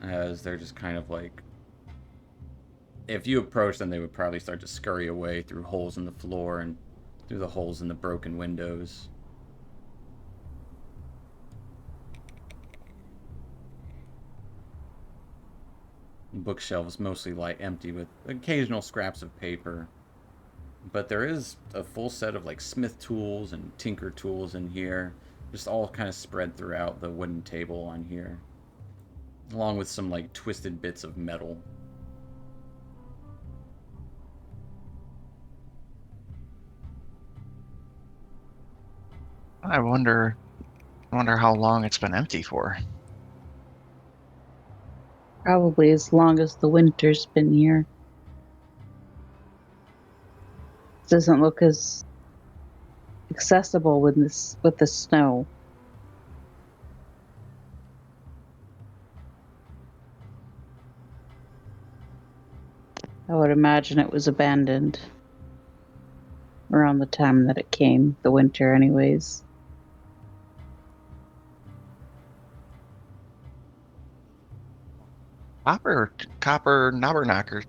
As they're just kind of like... If you approach them, they would probably start to scurry away through holes in the floor and through the holes in the broken windows. Bookshelves mostly lie empty with occasional scraps of paper. But there is a full set of like smith tools and tinker tools in here, just all kind of spread throughout the wooden table on here, along with some like twisted bits of metal. I wonder how long it's been empty for. Probably as long as the winter's been here. Doesn't look as accessible with the snow. I would imagine it was abandoned around the time that it came, the winter anyways. Copper Knobberknocker,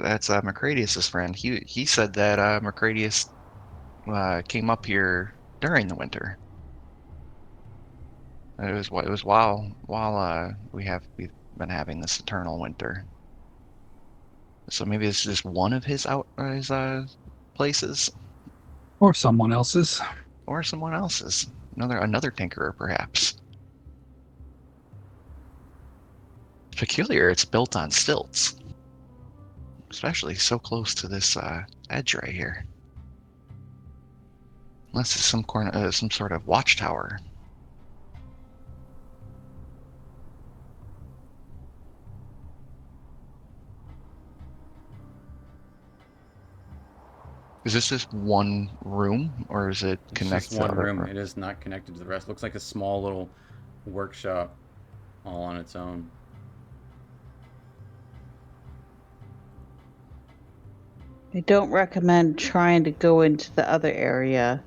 that's Mercredius's friend. He said that Mercredius came up here during the winter. It was while we've been having this eternal winter. So maybe it's just one of his places, Or someone else's. or someone else's. Another tinkerer, perhaps. It's peculiar. It's built on stilts, especially so close to this edge right here. Unless it's some sort of watchtower. Is this just one room, or is it It's connected just to one other room. rooms? It is not connected to the rest. Looks like a small little workshop all on its own. I don't recommend trying to go into the other area.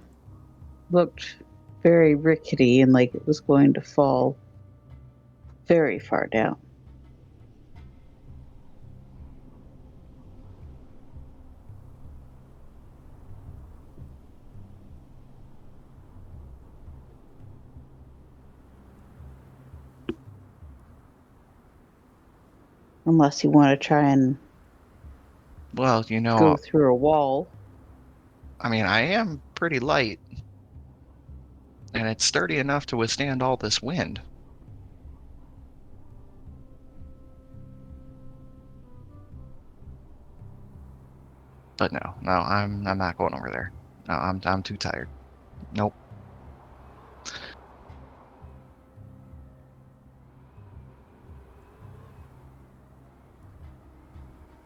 Looked very rickety and like it was going to fall very far down. Unless you want to try and Well, go through a wall. I mean, I am pretty light, and it's sturdy enough to withstand all this wind. But no, I'm not going over there. No, I'm too tired. Nope.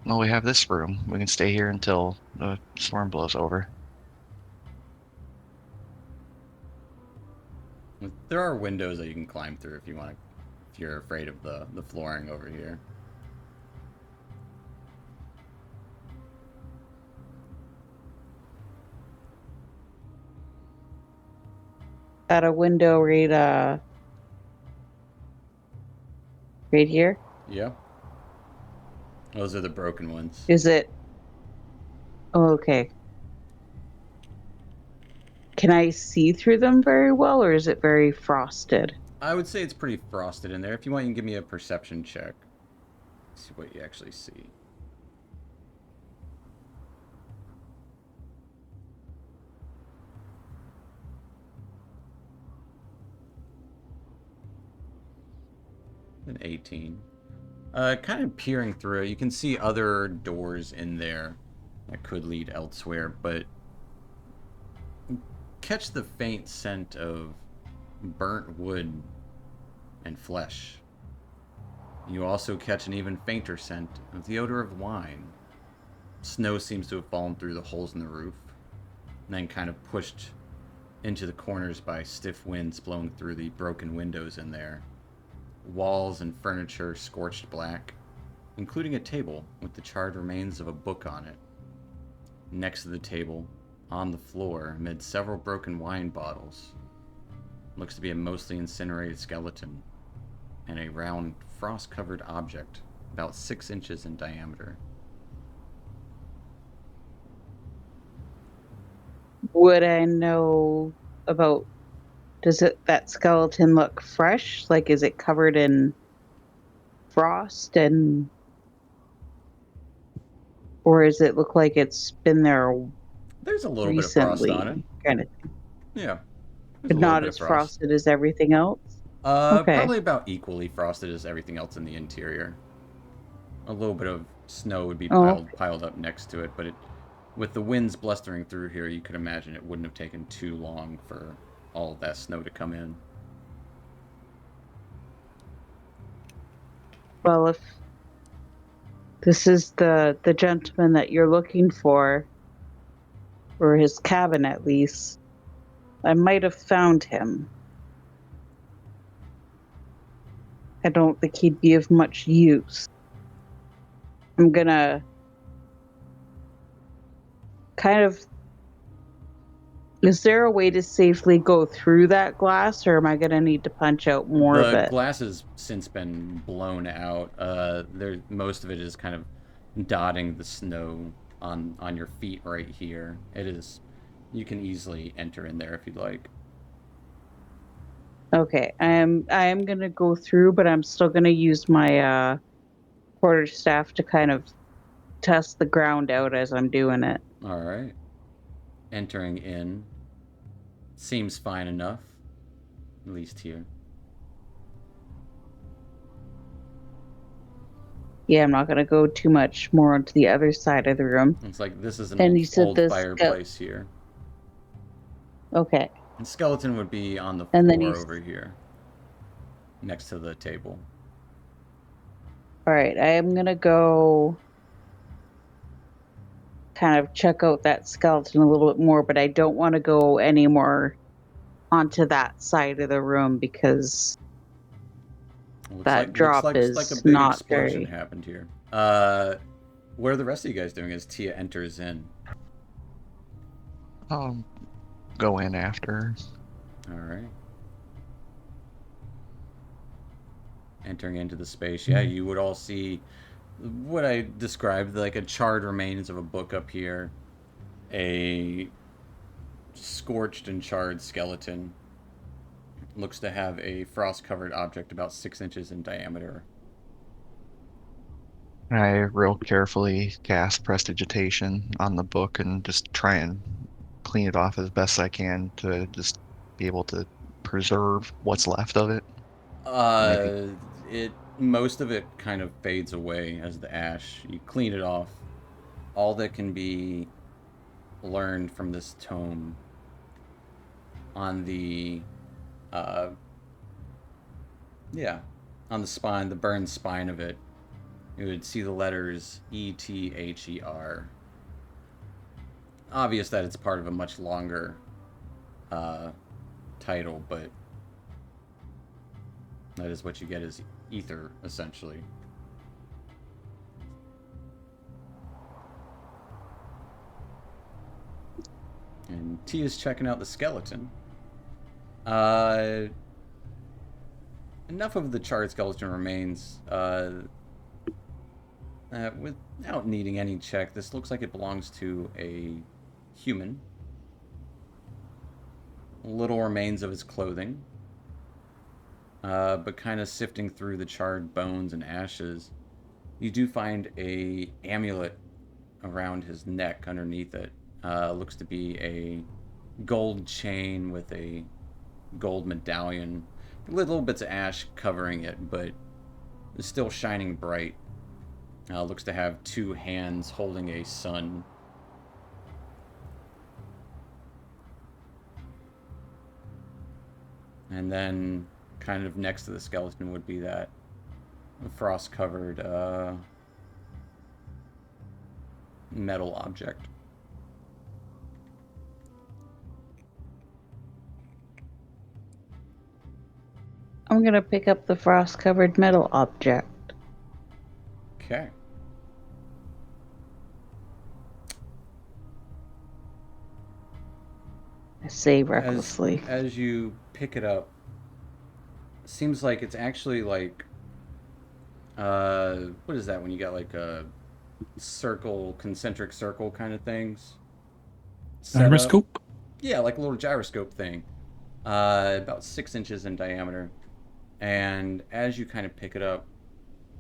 Well, we have this room. We can stay here until the storm blows over. There are windows that you can climb through if you want to, if you're afraid of the flooring over here. At a window right here. Yeah. Those are the broken ones. Is it? Oh, okay. Can I see through them very well, or is it very frosted? I would say it's pretty frosted in there. If you want, you can give me a perception check. See what you actually see. An 18. Kind of peering through it, you can see other doors in there that could lead elsewhere, but catch the faint scent of burnt wood and flesh. You also catch an even fainter scent of the odor of wine. Snow seems to have fallen through the holes in the roof, and then kind of pushed into the corners by stiff winds blowing through the broken windows in there. walls and furniture scorched black, including a table with the charred remains of a book on it. Next to the table, on the floor, amid several broken wine bottles, looks to be a mostly incinerated skeleton and a round, frost-covered object about 6 inches in diameter. Would I know about, that skeleton look fresh? Like, is it covered in frost and, or does it look like it's been there There's a little bit of frost on it. recently, kind of thing, Yeah, there's a but little not bit of as frost. frosted as everything else? Okay. Probably about equally frosted as everything else in the interior. A little bit of snow would be Oh, piled up next to it, but with the winds blustering through here, you could imagine it wouldn't have taken too long for all of that snow to come in. well, if this is the gentleman that you're looking for, or his cabin at least, I might have found him. I don't think he'd be of much use. I'm gonna kind of. Is there a way to safely go through that glass, or am I gonna need to punch out more of The it? glass has since been blown out. Most of it is kind of dotting the snow on your feet right here. It is. You can easily enter in there if you'd like. Okay, I am gonna go through, but I'm still gonna use my quarterstaff to kind of test the ground out as I'm doing it. All right. Entering in seems fine enough, at least here. Yeah, I'm not gonna go too much more onto the other side of the room. It's like this is an And old you said old this. fireplace here. Okay, And skeleton would be on the and then floor he's over here, next to the table. all right. I am gonna go kind of check out that skeleton a little bit more, but I don't want to go any more onto that side of the room because that Looks drop like a is big not explosion very. happened here. What are the rest of you guys doing as Tia enters in? I'll go in after. All right. Entering into the space, yeah, you would all see what I described, like a charred remains of a book up here, a scorched and charred skeleton. Looks to have a frost-covered object about 6 inches in diameter. I real carefully cast prestidigitation on the book and just try and clean it off as best I can to just be able to preserve what's left of it. Maybe. Uh, most of it kind of fades away as the ash. You clean it off. All that can be learned from this tome on the, uh, yeah, on the spine, the burned spine of it, you would see the letters ETHER. Obvious that it's part of a much longer uh, title, but that is what you get as ether, essentially. And T is checking out the skeleton. Enough of the charred skeleton remains. Without needing any check, this looks like it belongs to a human. Little remains of his clothing. But kind of sifting through the charred bones and ashes, you do find a amulet around his neck underneath it. Looks to be a gold chain with a gold medallion. Little bits of ash covering it, but it's still shining bright. Looks to have 2 hands holding a sun. And then, kind of next to the skeleton would be that frost-covered metal object. I'm I'm gonna pick up the frost-covered metal object. Okay. I say As recklessly. as you pick it up, it seems like it's actually like what is that when you got like a circle, concentric circle kind of things set up? Gyroscope? Yeah, like a little gyroscope thing. About 6 inches in diameter. And as you kind of pick it up,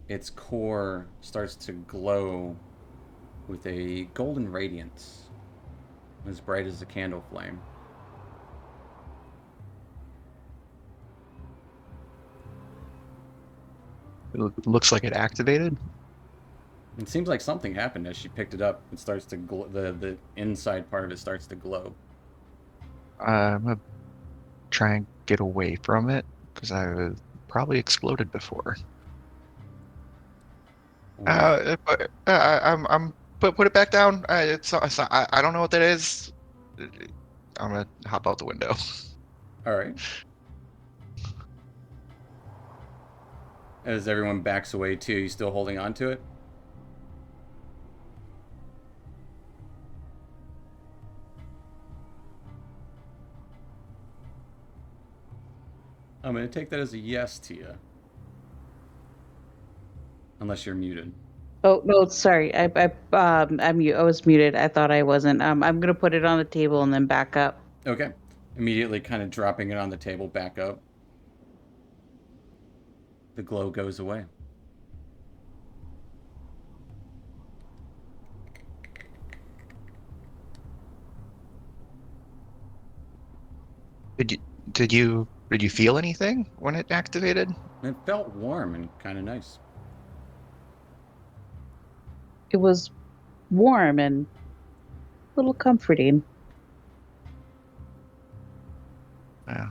its core starts to glow with a golden radiance, as bright as a candle flame. Looks like it activated. It seems like something happened as she picked it up. It starts to the inside part of it starts to glow. I'm gonna try and get away from it because I probably exploded before. I'm put it back down. I don't know what that is. I'm gonna hop out the window. All right. As everyone backs away too, you still holding on to it? I'm going to take that as a yes, Tia. Unless you're muted. Oh no, sorry. I was muted. I thought I wasn't. I'm gonna put it on the table and then back up. Okay. Immediately kind of dropping it on the table back up. The glow goes away. Did you did you feel anything when it activated? It felt warm and kind of nice. It was warm and a little comforting. Yeah.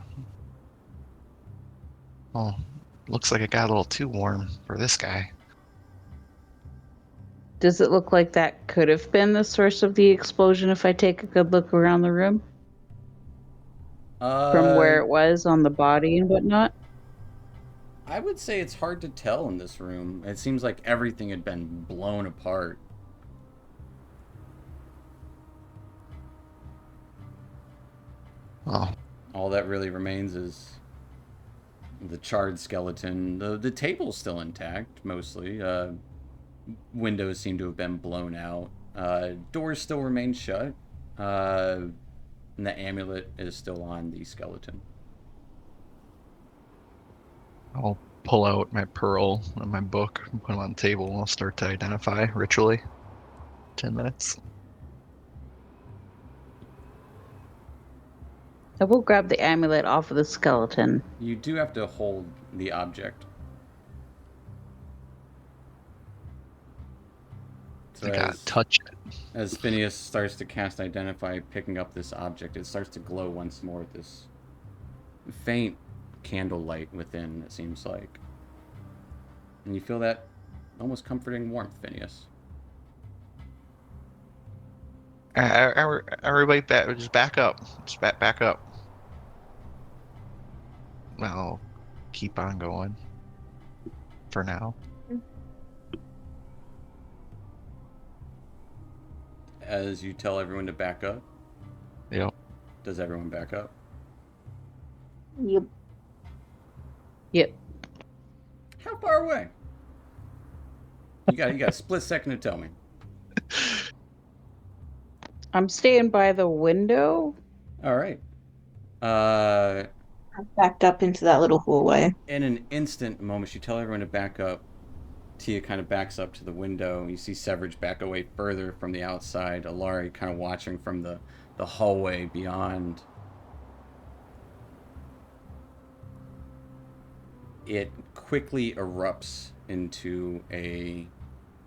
Well, looks like it got a little too warm for this guy. Does it look like that could have been the source of the explosion if I take a good look around the room? From where it was on the body and whatnot? I would say it's hard to tell in this room. It seems like everything had been blown apart. Oh, All that really remains is the charred skeleton. The table's still intact, mostly. Windows seem to have been blown out. Doors still remain shut. And the amulet is still on the skeleton. I'll pull out my pearl and my book and put it on the table and I'll start to identify ritually. 10 minutes. I will grab the amulet off of the skeleton. You do have to hold the object. So I gotta touch it. as Phineas starts to cast Identify, picking up this object, it starts to glow once more with this faint candlelight within, it seems like. And you feel that almost comforting warmth, Phineas. Everybody, just back up. Just back up. I'll keep on going for now. As you tell everyone to back up, Yep. does everyone back up? Yep. Yep. How far away? You got a split second to tell me. I'm staying by the window. All right. I backed up into that little hallway. In an instant moment, you tell everyone to back up. Tia kind of backs up to the window. You see Severage back away further from the outside. Alari kind of watching from the hallway beyond. It quickly erupts into a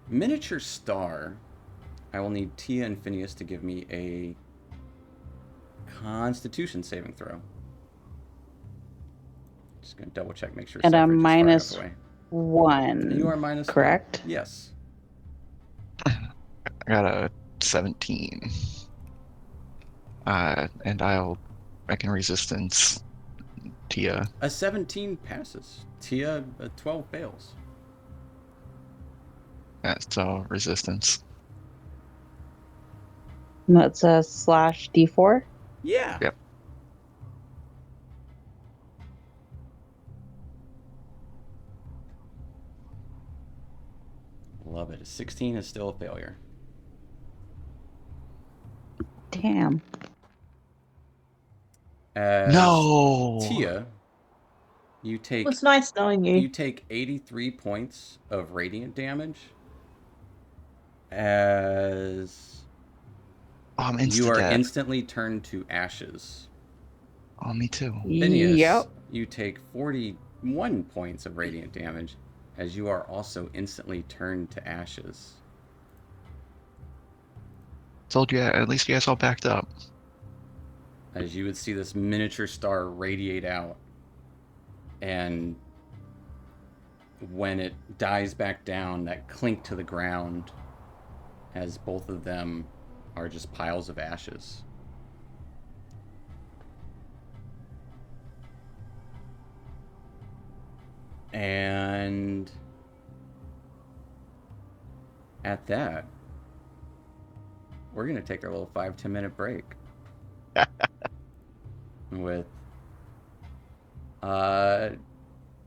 miniature star. I will need Tia and Phineas to give me a Constitution saving throw. Just gonna double check, make sure. And I'm Severage is far minus enough away. 1. You are minus correct? 1. Yes. I got a 17. And I can resistance Tia? A 17 passes. Tia, a 12 fails. So resistance. And that's a slash d4. Yeah. Yep. Love it. A 16 is still a failure. Damn. As No. Tia, you It take was nice knowing you. 83 points of radiant damage as Oh, I'm you insta are dead. instantly turned to ashes. Oh, me too. Phineas, Yep. you take 41 points of radiant damage as you are also instantly turned to ashes. Told you, at least you guys all backed up. As you would see this miniature star radiate out, and when it dies back down, that clink to the ground as both of them are just piles of ashes. And at that, we're going to take our little 5-10 minute break with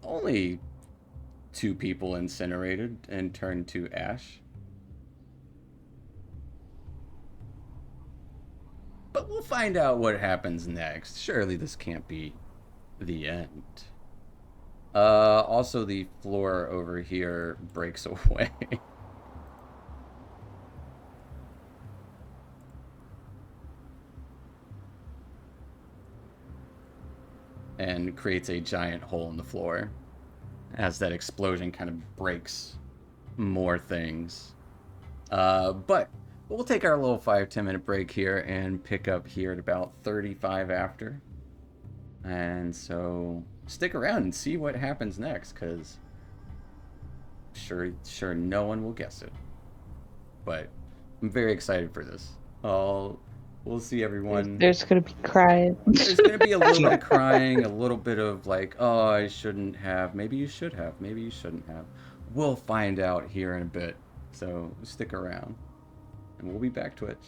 only 2 people incinerated and turned to ash. But we'll find out what happens next. Surely this can't be the end. Also, the floor over here breaks away. And creates a giant hole in the floor as that explosion kind of breaks more things. But we'll take our little 5-10 minute break here and pick up here at about 35 after. And so stick around and see what happens next, because sure no one will guess it. But I'm very excited for this. We'll see everyone. There's gonna be crying. There's going to be a little bit of crying, a little bit of like, oh, I shouldn't have. Maybe you should have. Maybe you shouldn't have. We'll find out here in a bit. So stick around. And we'll be back, Twitch.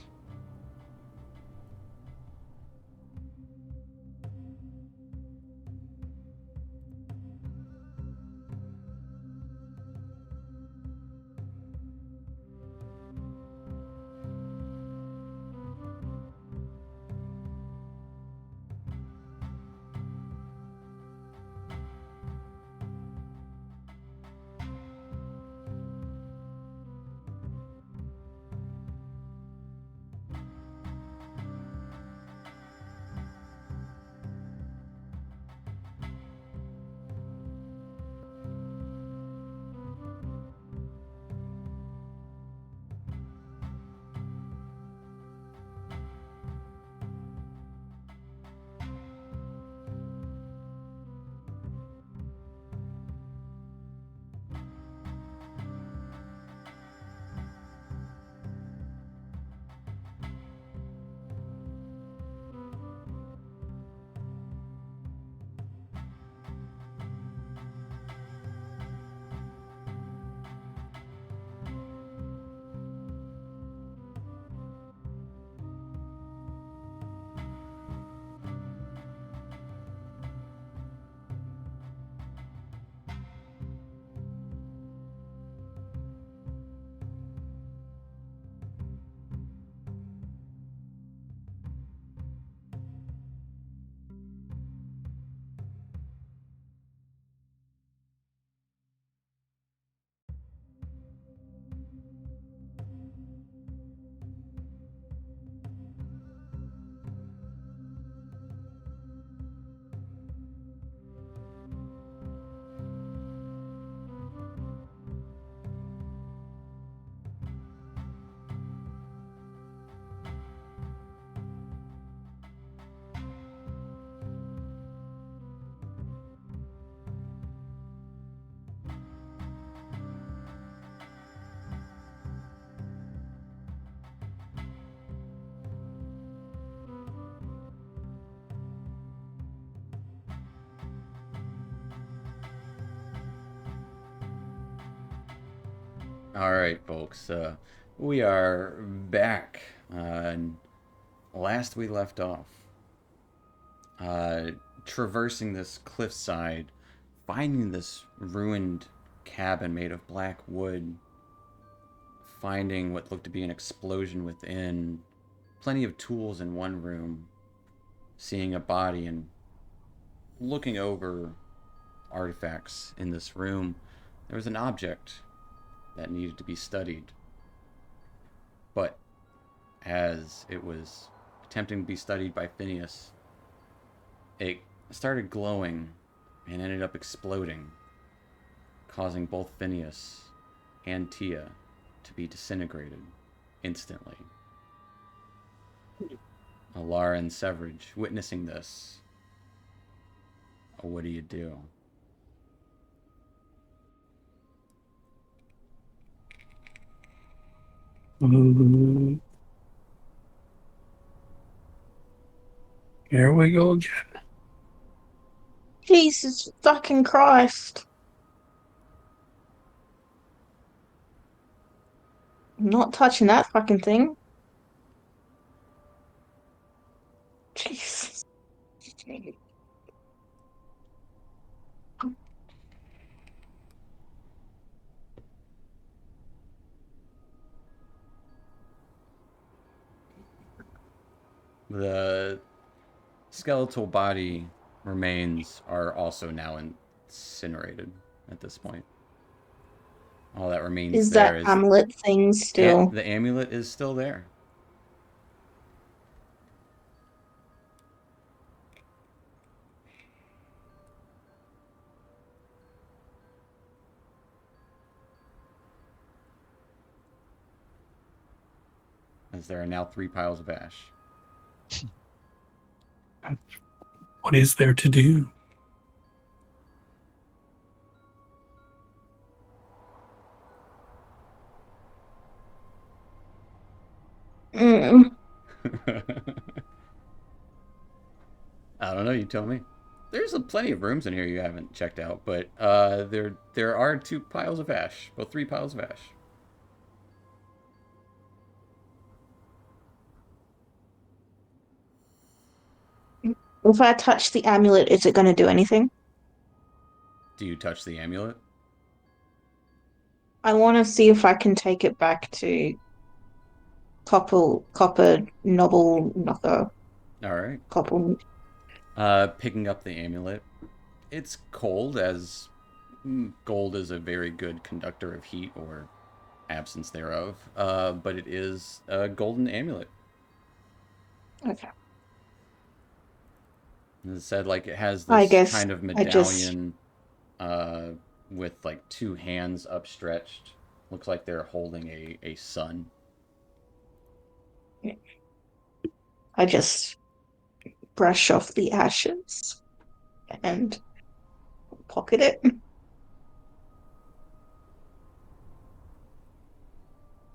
All right, folks. We are back. And last we left off, uh, traversing this cliffside, finding this ruined cabin made of black wood, finding what looked to be an explosion within, plenty of tools in one room, seeing a body, and looking over artifacts in this room. There was an object that needed to be studied, but as it was attempting to be studied by Phineas, it started glowing and ended up exploding, causing both Phineas and Tia to be disintegrated instantly. Alara and Severage, witnessing this, what do you do? Mm, Here we go again. Jesus fucking Christ. I'm not touching that fucking thing. Jesus. The skeletal body remains are also now incinerated at this point. All that remains Is there that is amulet thing still? the amulet is still there. As there are now 3 piles of ash. What is there to do? Mm. I don't know, you tell me. There's plenty of rooms in here you haven't checked out, but there are 2 piles of ash. Well, 3 piles of ash. If I touch the amulet, is it going to do anything? Do you touch the amulet? I want to see if I can take it back to copper novel knocker. All right. Copper. Picking up the amulet. It's cold, as gold is a very good conductor of heat or absence thereof. But it is a golden amulet. Okay. As it said, like, it has I this guess kind of I just medallion with like 2 hands upstretched. Looks like they're holding a sun. I just brush off the ashes and pocket it.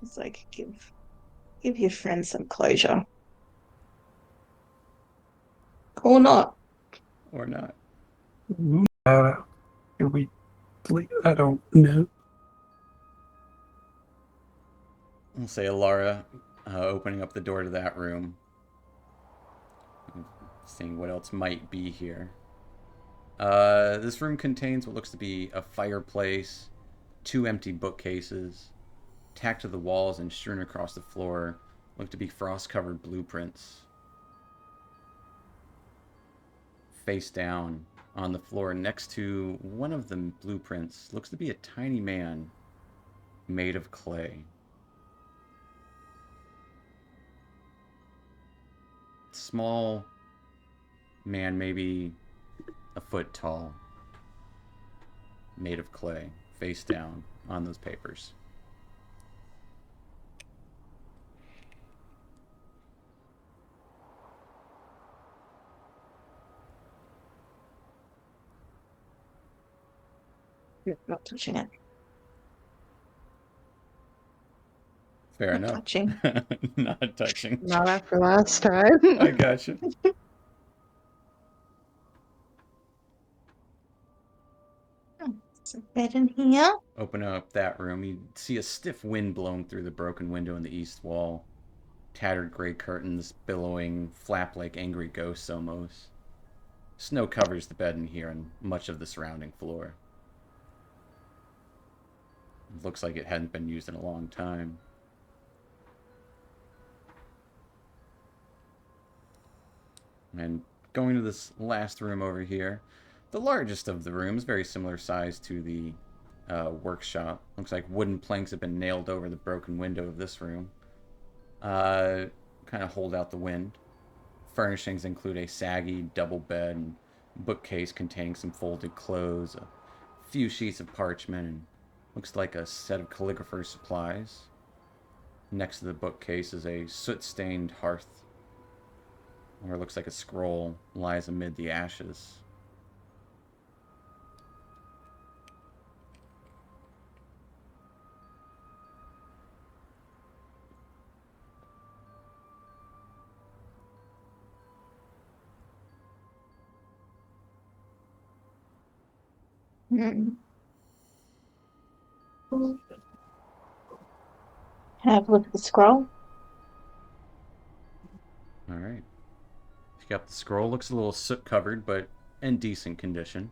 It's like give your friend some closure. Or not. Or not. Can we sleep? I don't know. We'll say Alara opening up the door to that room. Seeing what else might be here. This room contains what looks to be a fireplace, 2 empty bookcases, tacked to the walls and strewn across the floor look to be frost-covered blueprints. Face down on the floor next to one of the blueprints looks to be a tiny man made of clay. Small man, maybe a foot tall, made of clay, face down on those papers. Not touching it. Fair Not enough. touching. Not touching. Not after last time. I gotcha. Is there a bed in here? open up that room, you see a stiff wind blowing through the broken window in the east wall. Tattered gray curtains billowing, flap like angry ghosts almost. Snow covers the bed in here and much of the surrounding floor. It looks like it hadn't been used in a long time. And going to this last room over here, the largest of the rooms, very similar size to the workshop. Looks like wooden planks have been nailed over the broken window of this room. Kind of hold out the wind. Furnishings include a saggy double bed and bookcase containing some folded clothes, a few sheets of parchment, and looks like a set of calligrapher's supplies. Next to the bookcase is a soot-stained hearth, where it looks like a scroll lies amid the ashes. Hmm. Have a look at the scroll. All right. Pick up the scroll. Looks a little soot covered, but in decent condition.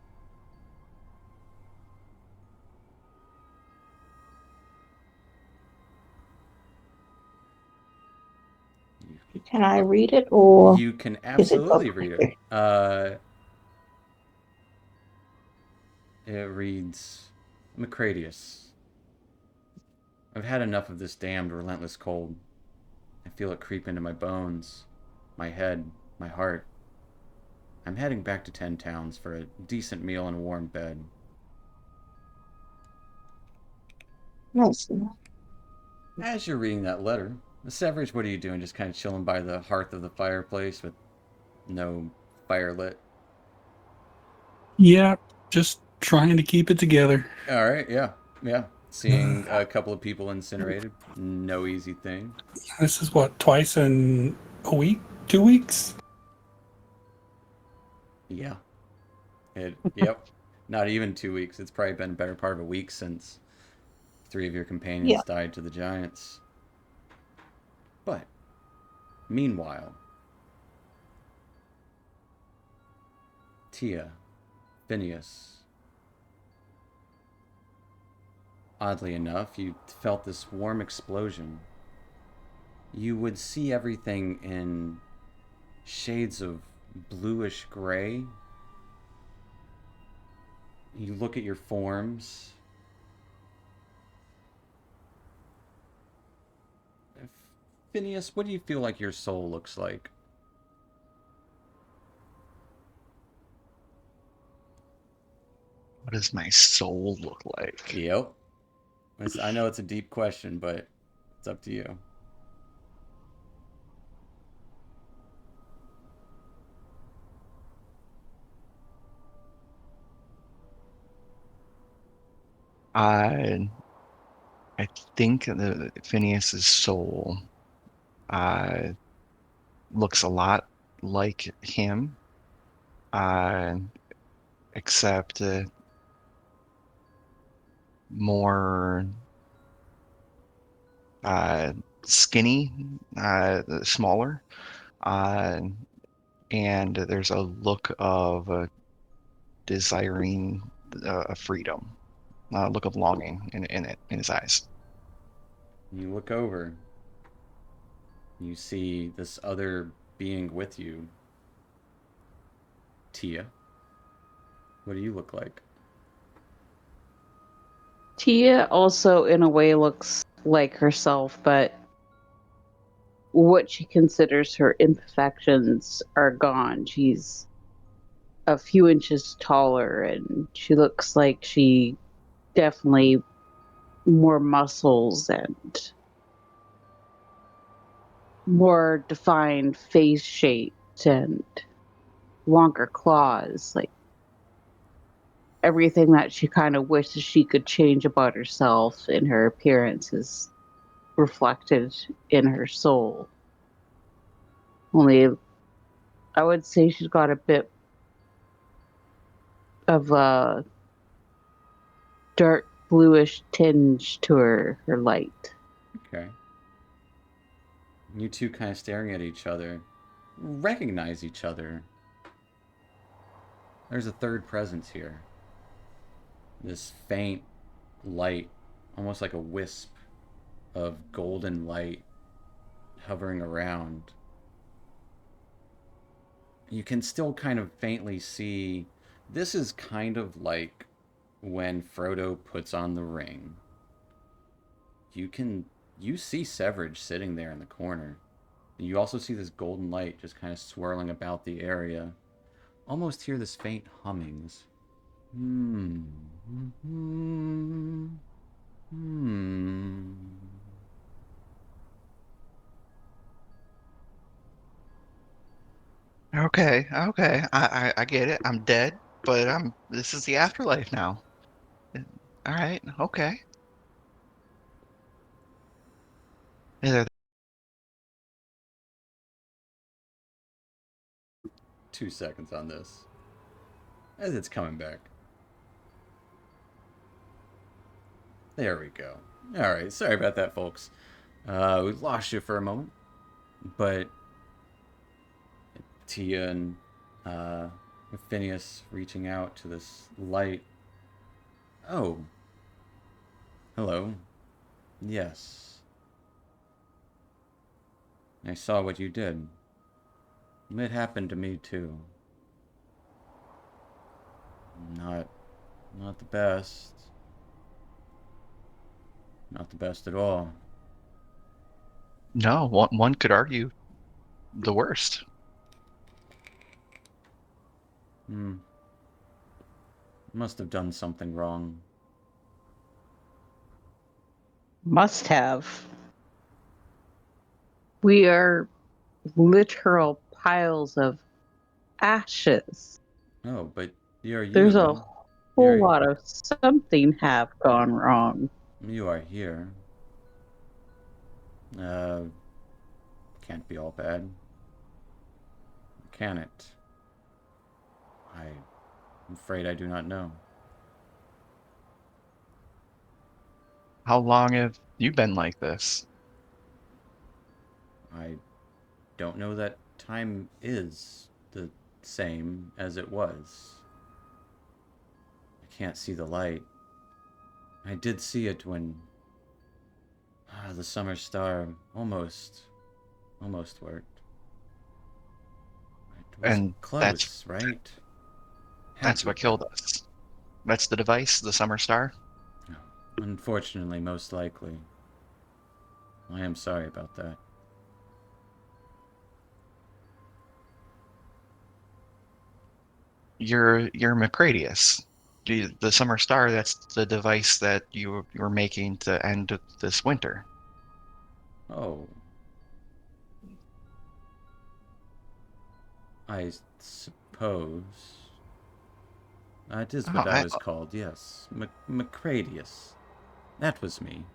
Can I read it, or You can is it absolutely read it. okay? It reads, Macradius. I've had enough of this damned, relentless cold. I feel it creep into my bones, my head, my heart. I'm heading back to 10 Towns for a decent meal and a warm bed. Nice. As you're reading that letter, Severage, what are you doing? Just kind of chilling by the hearth of the fireplace with no fire lit? Yeah, just trying to keep it together. All right, yeah, yeah. Seeing a couple of people incinerated, no easy thing. This is what, twice in a week? 2 weeks? Yeah. Yep. Not even 2 weeks. It's probably been a better part of a week since 3 of your companions Yeah. died to the giants. But, meanwhile, Tia, Phineas, oddly enough, you felt this warm explosion. You would see everything in shades of bluish gray. You look at your forms. Phineas, what do you feel like your soul looks like? What does my soul look like? Yep. I know it's a deep question, but it's up to you. I I think the Phineas's soul uh, looks a lot like him, uh, except more uh, skinny, smaller, uh, and there's a look of desiring freedom, a look of longing in his eyes. You look over. You see this other being with you. Tia. What do you look like? Tia also, in a way, looks like herself, but what she considers her imperfections are gone. She's a few inches taller, and she looks like she definitely more muscles and more defined face shape and longer claws. Like everything that she kind of wishes she could change about herself in her appearance is reflected in her soul. Only I would say she's got a bit of a dark bluish tinge to her light. Okay. You two kind of staring at each other, recognize each other. There's a third presence here. This faint light, almost like a wisp of golden light hovering around. You can still kind of faintly see. This is kind of like when Frodo puts on the ring. You see Severage sitting there in the corner. You also see this golden light just kind of swirling about the area. Almost hear this faint hummings. Hmm. Hmm. Hmm. Okay, okay. I get it. I'm dead, but this is the afterlife now. All right, okay. Either 2 seconds on this. As it's coming back. There we go. Alright, sorry about that, folks. We lost you for a moment. But Tia and Phineas reaching out to this light. Oh, hello. Yes. I saw what you did. It happened to me too. Not not the best. Not the best at all. no, one could argue the worst. Hmm. Must have done something wrong. Must have. We are literal piles of ashes. Oh, but you're There's a you. whole You're lot of something have gone wrong. you are here. Uh, can't be all bad, can it? I'm afraid I do not know. How long have you been like this? I don't know that time is the same as it was. I can't see the light. I did see it when the summer star almost worked. It was And close, right? Had that's to what have been. killed us. That's the device, the summer star. No. Unfortunately, most likely. I am sorry about that. You're Macradius. The summer star, that's the device that you were making to end this winter. Oh, I suppose. It is Oh, what I was called, yes. Macradius. That was me.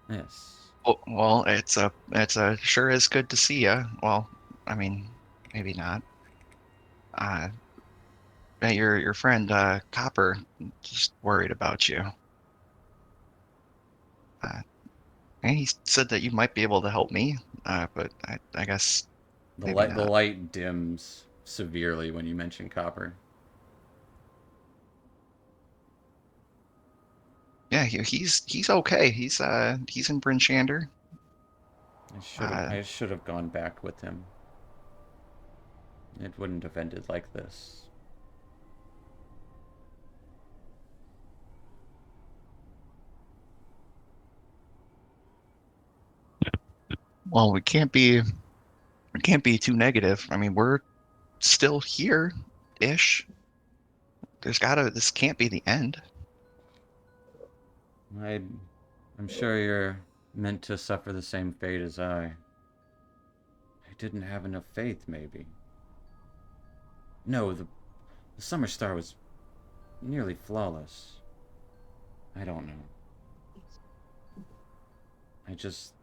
Yes. well, it's a sure is good to see you. Well, I mean, maybe not. Uh, your friend Copper just worried about you. Uh, and he said that you might be able to help me. But I guess maybe The not. light dims severely when you mention copper. Yeah, he's okay. He's in Bryn Shander. Uh, I should have gone back with him. It wouldn't have ended like this. well, we can't be too negative. I mean, we're still here, ish. This can't be the end. I I'm sure you're meant to suffer the same fate as I. I didn't have enough faith, maybe. No, the summer star was nearly flawless. I don't know. I just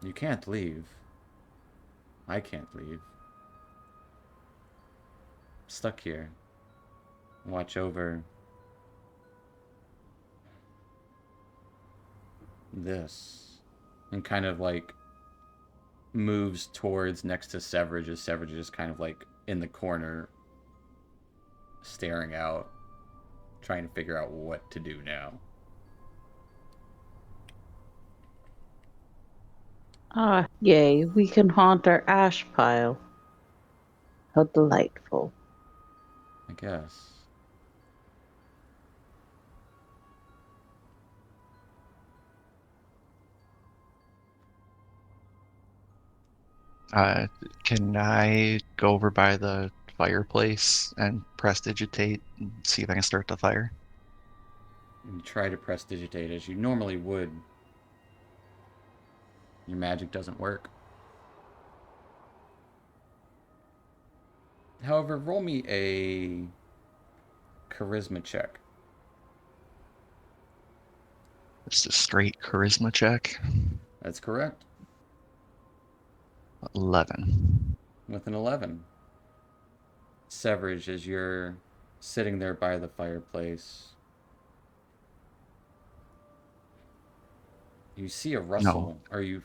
You can't leave. I can't leave. Stuck here. watch over this and kind of like moves towards next to Severage as Severage is kind of like in the corner staring out, trying to figure out what to do now. Ah, yay, we can haunt our ash pile. How delightful. I guess. Can I go over by the fireplace and prestidigitate and see if I can start the fire? You try to prestidigitate as you normally would. Your magic doesn't work. However, roll me a charisma check. It's a straight charisma check. That's correct. 11. With an 11. Severage, as you're sitting there by the fireplace, you see a No, rustle. Are you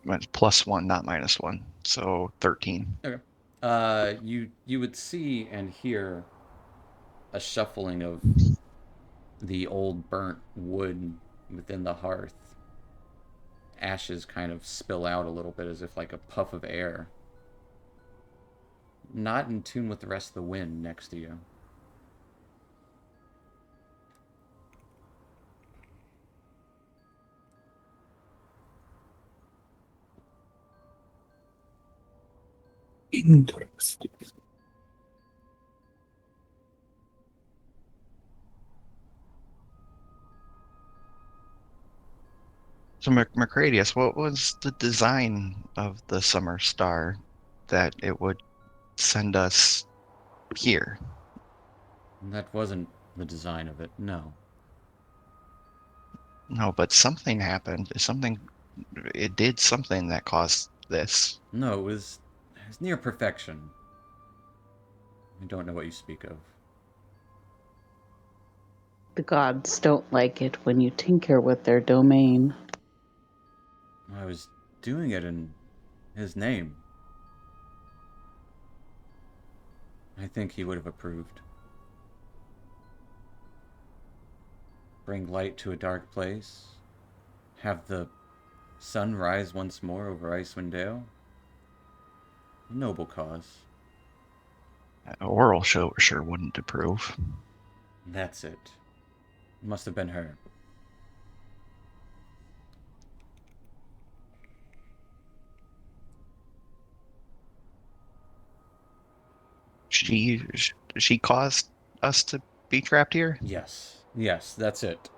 it's +1, not -1. So 13. okay? You would see and hear a shuffling of the old burnt wood within the hearth. Ashes kind of spill out a little bit as if like a puff of air. Not in tune with the rest of the wind next to you. Interesting. So Mercradius, what was the design of the summer star that it would send us here? That wasn't the design of it, no. No, but something happened. It did something that caused this. No, it was near perfection. I don't know what you speak of. The gods don't like it when you tinker with their domain. I was doing it in his name. I think he would have approved. Bring light to a dark place. Have the sun rise once more over Icewind Dale. A noble cause. Oral sure wouldn't approve. That's it. Must have been her. She caused us to be trapped here? Yes. Yes, that's it.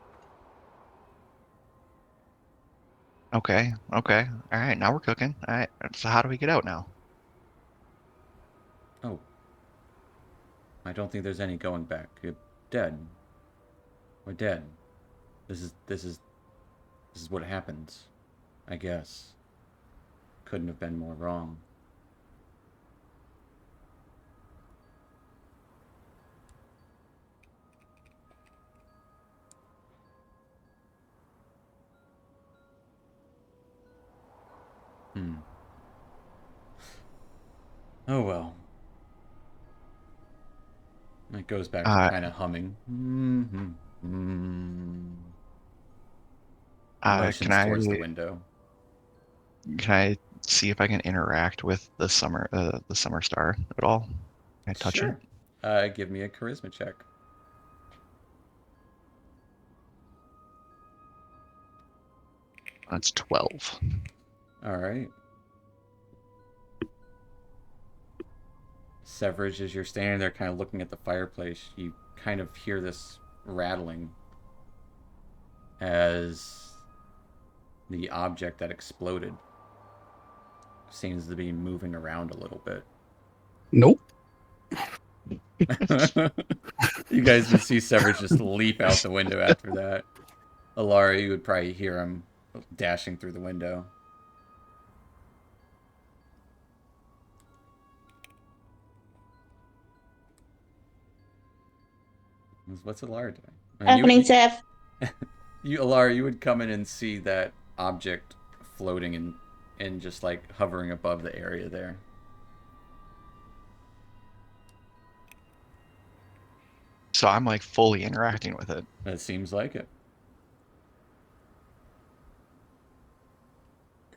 Okay. All right, now we're cooking. All right, so how do we get out now? Oh, I don't think there's any going back. You're dead. We're dead. This is this is this is what happens. I guess. Couldn't have been more wrong. Hmm. Oh well. It goes back to Uh, kind of humming. Mm-hmm. can Motions I towards the window. can I see if I can interact with the summer star at all? Can I touch it? Sure. Give me a charisma check. That's 12. All right. Severage, as you're standing there kind of looking at the fireplace, you kind of hear this rattling as the object that exploded seems to be moving around a little bit. Nope. You guys would see Severage just leap out the window after that. Alara, you would probably hear him dashing through the window. What's Alara doing? I mean, Happening, Seth. Alara, you would come in and see that object floating and just like hovering above the area there. So I'm like fully interacting with it. That seems like it.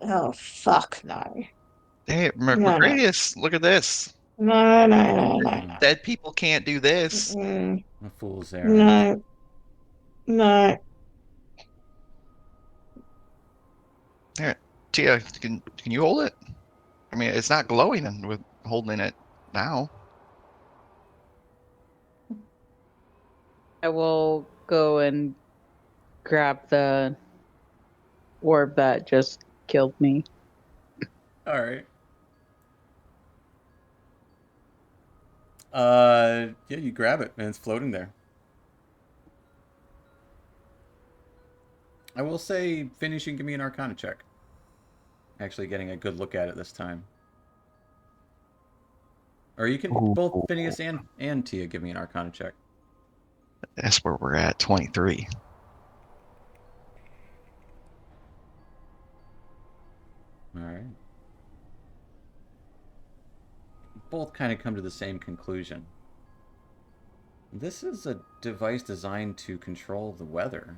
Oh, fuck, no. Hey, No, no. McGradius, look at this. No, no, no, no, no. Dead people can't do this. Mm, A fool's errand. no, no. Here, Tia, can you hold it? I mean, it's not glowing and with holding it now. I will go and grab the orb that just killed me. All right. Yeah, you grab it and it's floating there. I will say, Finish, you can give me an Arcana check. Actually, getting a good look at it this time. Or you can both Ooh. Phineas and Tia give me an Arcana check. That's where we're at, 23. All right. Both kind of come to the same conclusion. This is a device designed to control the weather.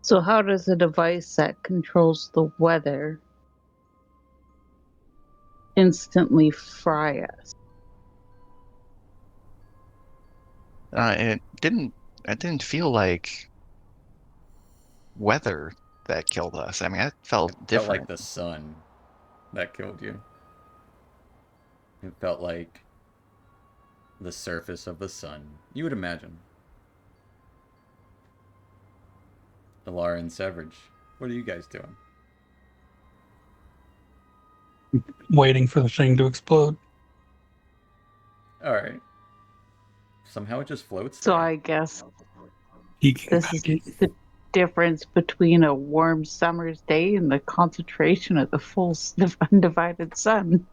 So how does a device that controls the weather instantly fry us? It didn't feel like weather that killed us. I mean, it felt Felt like different. the sun that killed you. It felt like the surface of the sun. You would imagine. Alara and Severage, what are you guys doing? Waiting for the thing to explode. All right. Somehow it just floats So there. I guess Peeking this is back in. the difference between a warm summer's day and the concentration of the full undivided sun.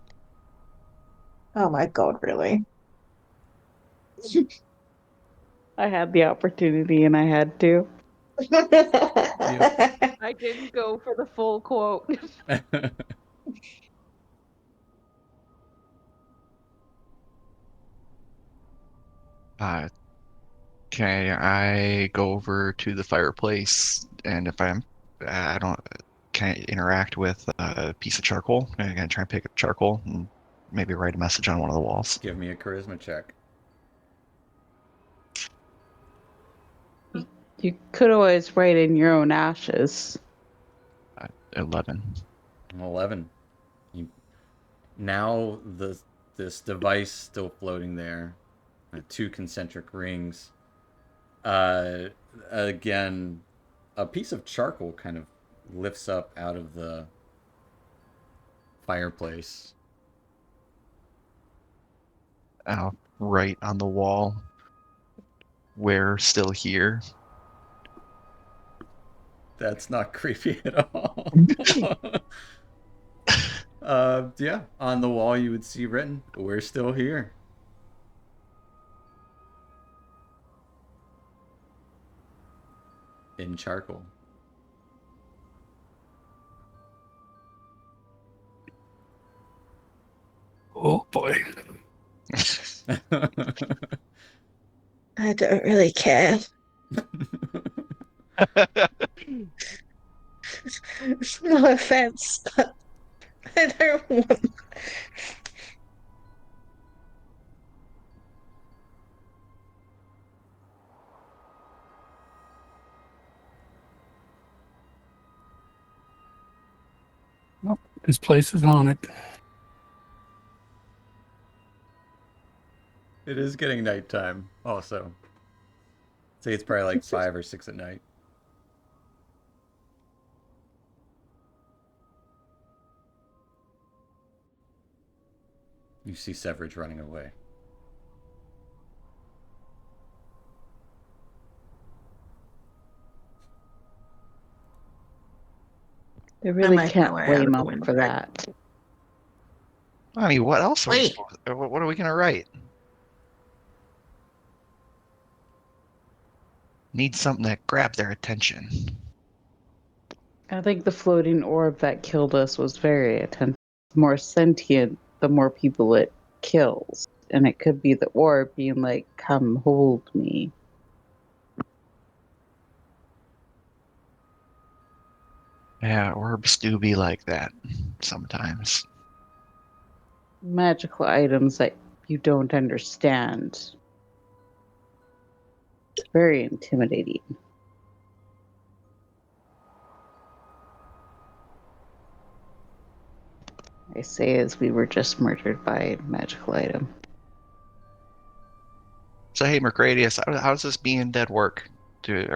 Oh my god, really? I had the opportunity and I had to. Yep. I didn't go for the full quote. Uh, Okay, I go over to the fireplace, and if I don't, can I interact with a piece of charcoal? I'm gonna try and pick up charcoal and maybe write a message on one of the walls. Give me a charisma check. You could always write in your own ashes. 11. 11. You, now this device still floating there. Two concentric rings. Again, a piece of charcoal kind of lifts up out of the fireplace. Right on the wall. We're still here. That's not creepy at all. Yeah, on the wall you would see written, "We're still here." In charcoal. Oh boy. I don't really care. No offense, but I don't want. This place is on it. It is getting nighttime, also. Say it's probably like 5 or 6 at night. You see Severage running away. They really make my can't way out blame of the them for window. that. I mean, what else are we Wait. supposed what are we gonna write? Need something that grabbed their attention. I think the floating orb that killed us was very attentive. The more sentient, the more people it kills. And it could be the orb being like, come hold me. Yeah, orbs do be like that sometimes. Magical items that you don't understand. It's very intimidating. I say as we were just murdered by a magical item. So hey, Mercradius, how does this being dead work? Do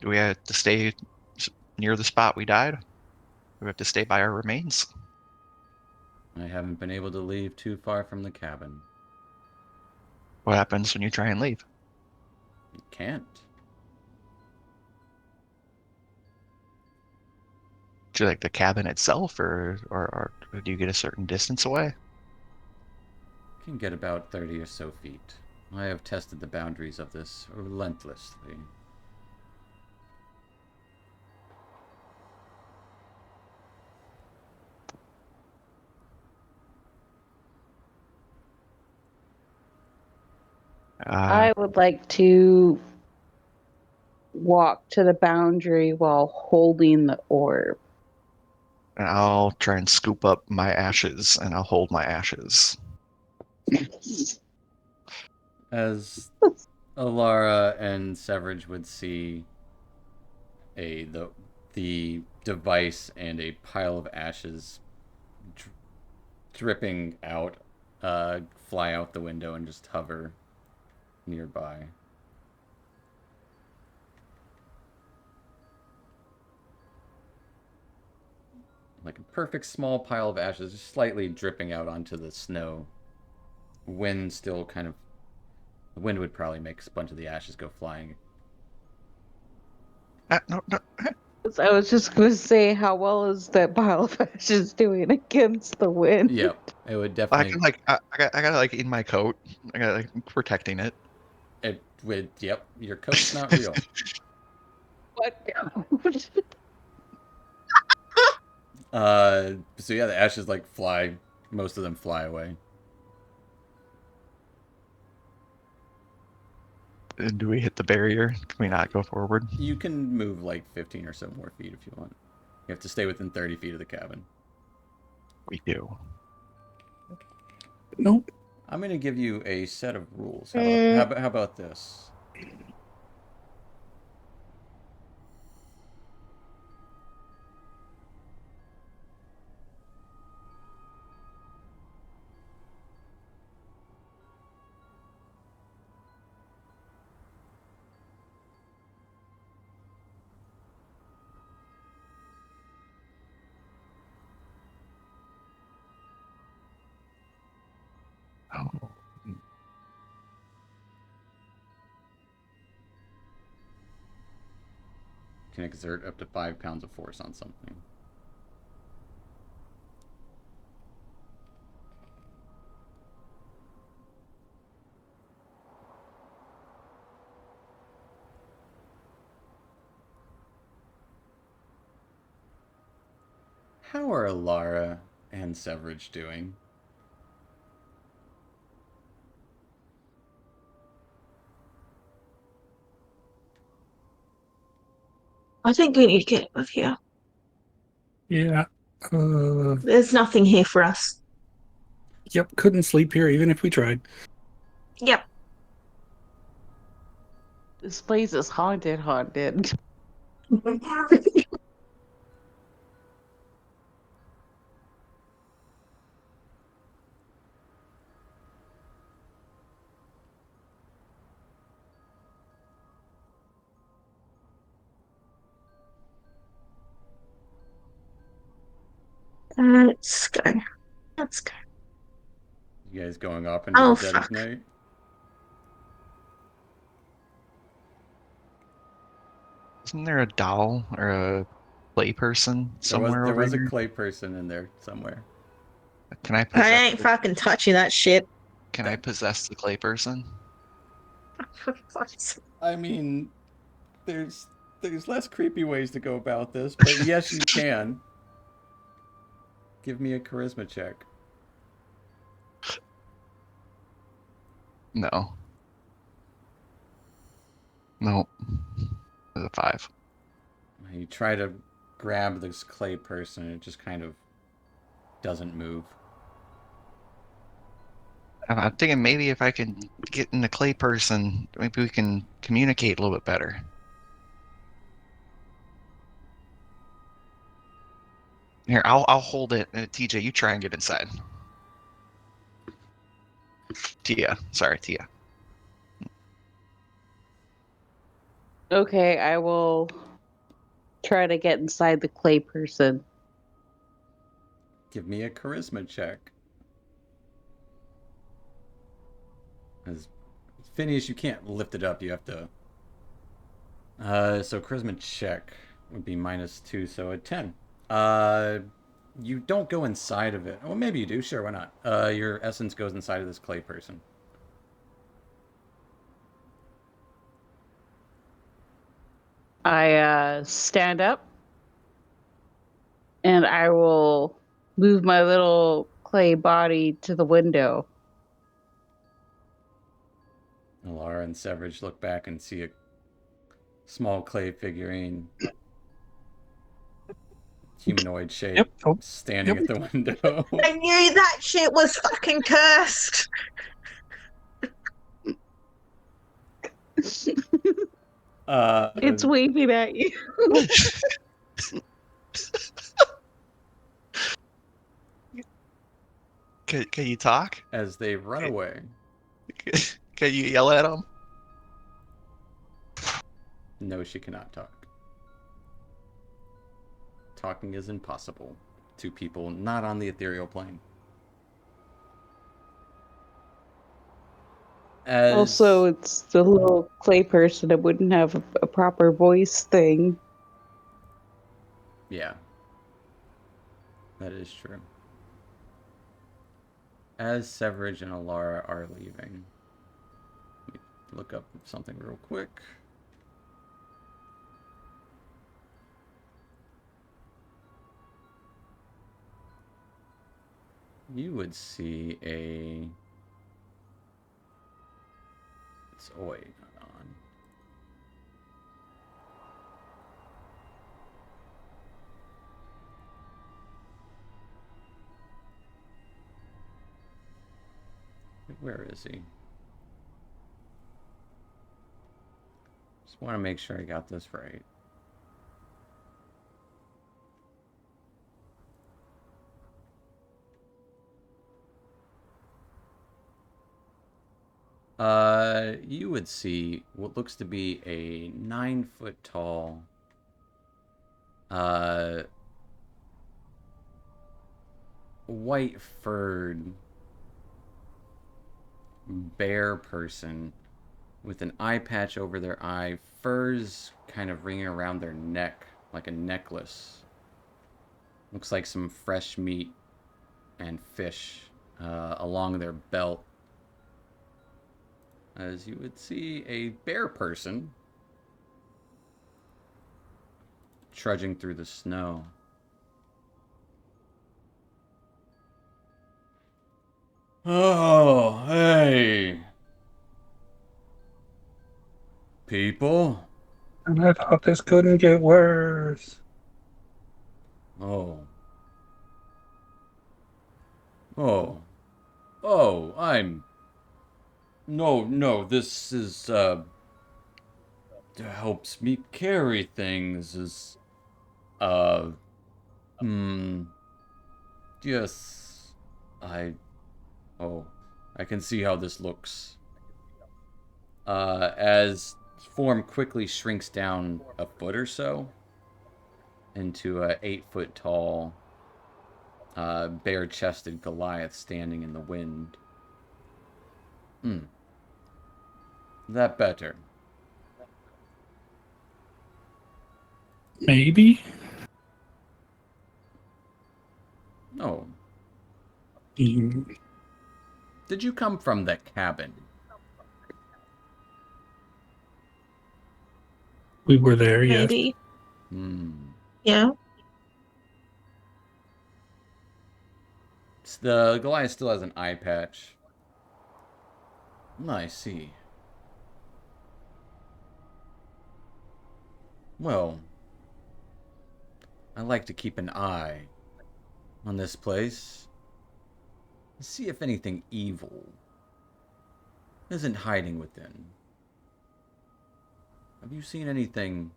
we have to stay near the spot we died? Do we have to stay by our remains? I haven't been able to leave too far from the cabin. What happens when you try and leave? You can't. Do you like the cabin itself, or do you get a certain distance away? Can get about 30 or so feet. I have tested the boundaries of this relentlessly. I would like to walk to the boundary while holding the orb. And I'll try and scoop up my ashes, and I'll hold my ashes. As Alara and Severage would see the device and a pile of ashes dripping out, fly out the window and just hover nearby. Like a perfect small pile of ashes, just slightly dripping out onto the snow. Wind still kind of. The wind would probably make a bunch of the ashes go flying. No, no. I was just going to say, how well is that pile of ashes doing against the wind? Yep, it would I definitely. can I got like in my coat. I got like protecting it. It would. Yep, your coat's not real. What? So yeah, the ashes like fly. Most of them fly away. Do we hit the barrier? Can we not go forward? You can move like 15 or so more feet if you want. You have to stay within 30 feet of the cabin. We do. Nope. I'm going to give you a set of rules. How how about this? Oh. Can exert up to 5 pounds of force on something. How are Lara and Severage doing? I think we need to get out of here. Yeah. There's nothing here for us. Yep. Couldn't sleep here even if we tried. Yep. This place is haunted. Let's go. Let's go. You guys going off into Oh, the dead of fuck. night? Isn't there a doll or clay person somewhere There over was a here? clay person in there somewhere. Can I I possess? ain't fucking touching that shit. Can I possess the clay person? I mean, there's less creepy ways to go about this, but yes, you can. Give me a charisma check. No. No. It's a 5. You try to grab this clay person, and it just kind of doesn't move. I'm thinking maybe if I can get in the clay person, maybe we can communicate a little bit better. Here, I'll hold it. TJ, you try and get inside. Tia. Sorry, Tia. Okay, I will try to get inside the clay person. Give me a charisma check. As Phineas, you can't lift it up. You have to. So charisma check would be -2, so a 10. You don't go inside of it. Well, maybe you do. Sure, why not? Your essence goes inside of this clay person. I stand up and I will move my little clay body to the window. Alara and Severage look back and see a small clay figurine, humanoid shape, Yep. Oh, standing yep. at the window. I knew that shit was fucking cursed. It's waving at you. Can you talk? As they run away. Can you yell at them? No, she cannot talk. Talking is impossible to people not on the ethereal plane. Also, it's the little clay person. It wouldn't have a proper voice thing. Yeah. That is true. As Severage and Alara are leaving, let me look up something real quick. You would see a... Oh wait, not on. Where is he? Just want to make sure I got this right. You would see what looks to be a 9-foot tall, white furred bear person with an eye patch over their eye, furs kind of ringing around their neck like a necklace. Looks like some fresh meat and fish along their belt. As you would see a bear person trudging through the snow. Oh, hey. People? And I thought this couldn't get worse. Oh. Oh. Oh, No, this is, helps me carry things is, uh, hmm, yes, I, oh, I can see how this looks. As form quickly shrinks down a foot or so into a 8-foot tall, bare-chested Goliath standing in the wind. That better. Maybe. Mm, Did you come from the cabin? We were there, yes. Maybe. Hmm. Yeah. The Goliath still has an eye patch. I see. Well, I like to keep an eye on this place. See if anything evil isn't hiding within. Have you seen anything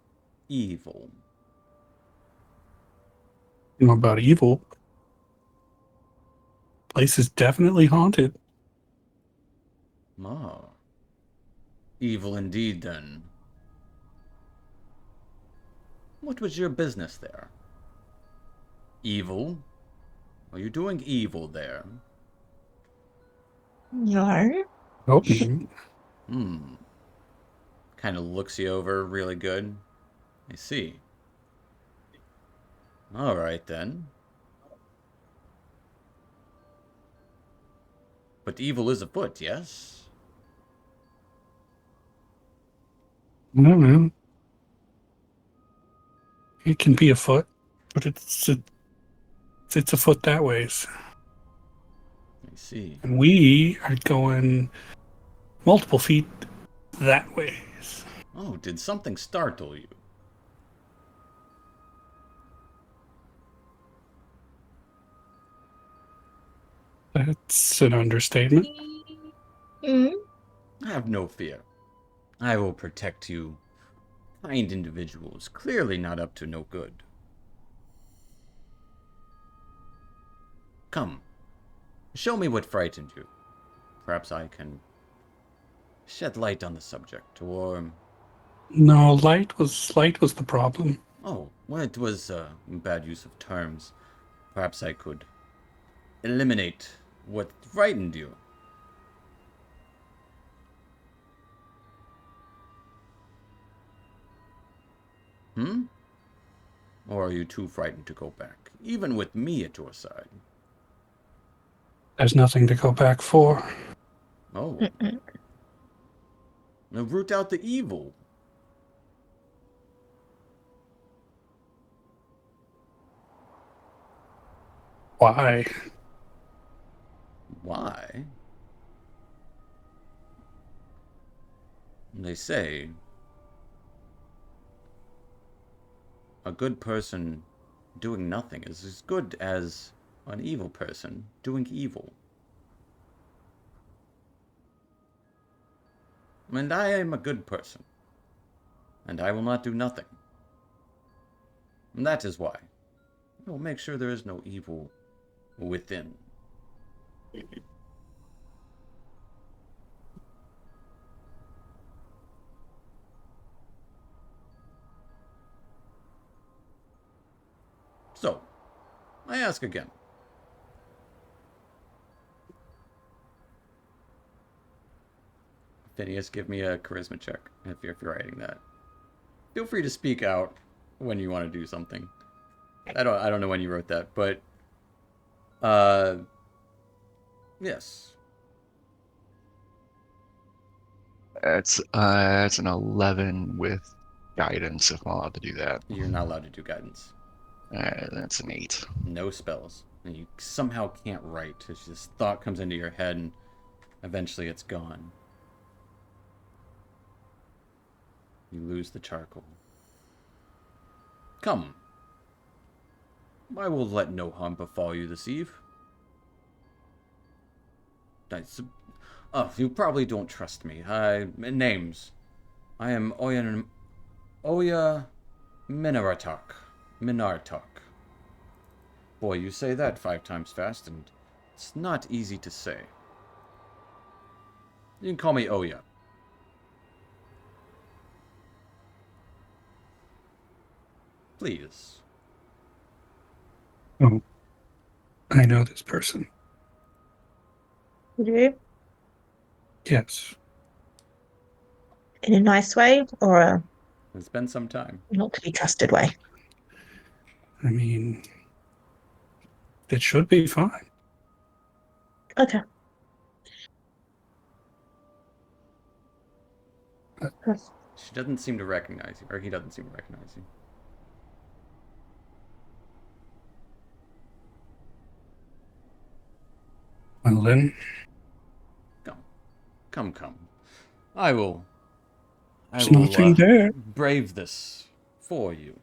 evil? You know about evil. Place is definitely haunted. Ah. Evil indeed, then. What was your business there? Evil? Are you doing evil there? No. Oh, Hmm. Kind of looks you over really good. I see. All right, then. But evil is afoot, yes? I don't know. It can be a foot, but it's a foot that ways. I see. And we are going multiple feet that ways. Oh, did something startle you? That's an understatement. Mm. Have no fear. I will protect you. Kind individuals, clearly not up to no good. Come, show me what frightened you. Perhaps I can shed light on the subject, or... No, light was the problem. Oh, well, it was a bad use of terms. Perhaps I could eliminate what frightened you. Hmm? Or are you too frightened to go back, even with me at your side? There's nothing to go back for. Oh, Mm-mm. now root out the evil. Why? Why? They say a good person doing nothing is as good as an evil person doing evil. And I am a good person, and I will not do nothing. And that is why I will make sure there is no evil within. So, I ask again. Phineas, give me a charisma check if you're writing that. Feel free to speak out when you want to do something. I don't know when you wrote that, but uh yes. It's an 11 with guidance if I'm allowed to do that. You're not allowed to do guidance. That's an 8. No spells. And you somehow can't write. It's just thought comes into your head and eventually it's gone. You lose the charcoal. Come. I will let no harm befall you this eve. Oh, you probably don't trust me. Names. I am Oya Minartok. Minartok. Boy, you say that 5 times fast, and it's not easy to say. You can call me Oya. Please. Oh, I know this person. You Yes. in a nice way or a It's been some time. not to be trusted way? I mean, it should be fine. Okay. She doesn't seem to recognize you, or he doesn't seem to recognize you. Well then, Come. I will there's nothing there. brave this for you.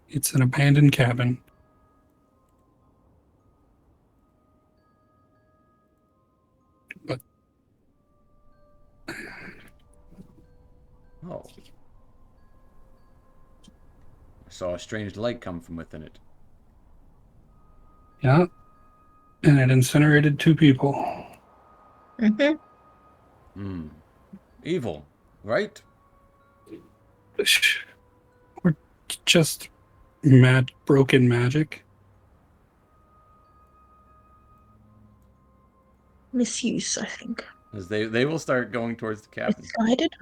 It's an abandoned cabin. But Oh. I saw a strange light come from within it. yeah, and it incinerated 2 people. Mm-hmm. Evil, right? Or just broken magic. Misuse, I think. As they will start going towards the cabin. Misguided.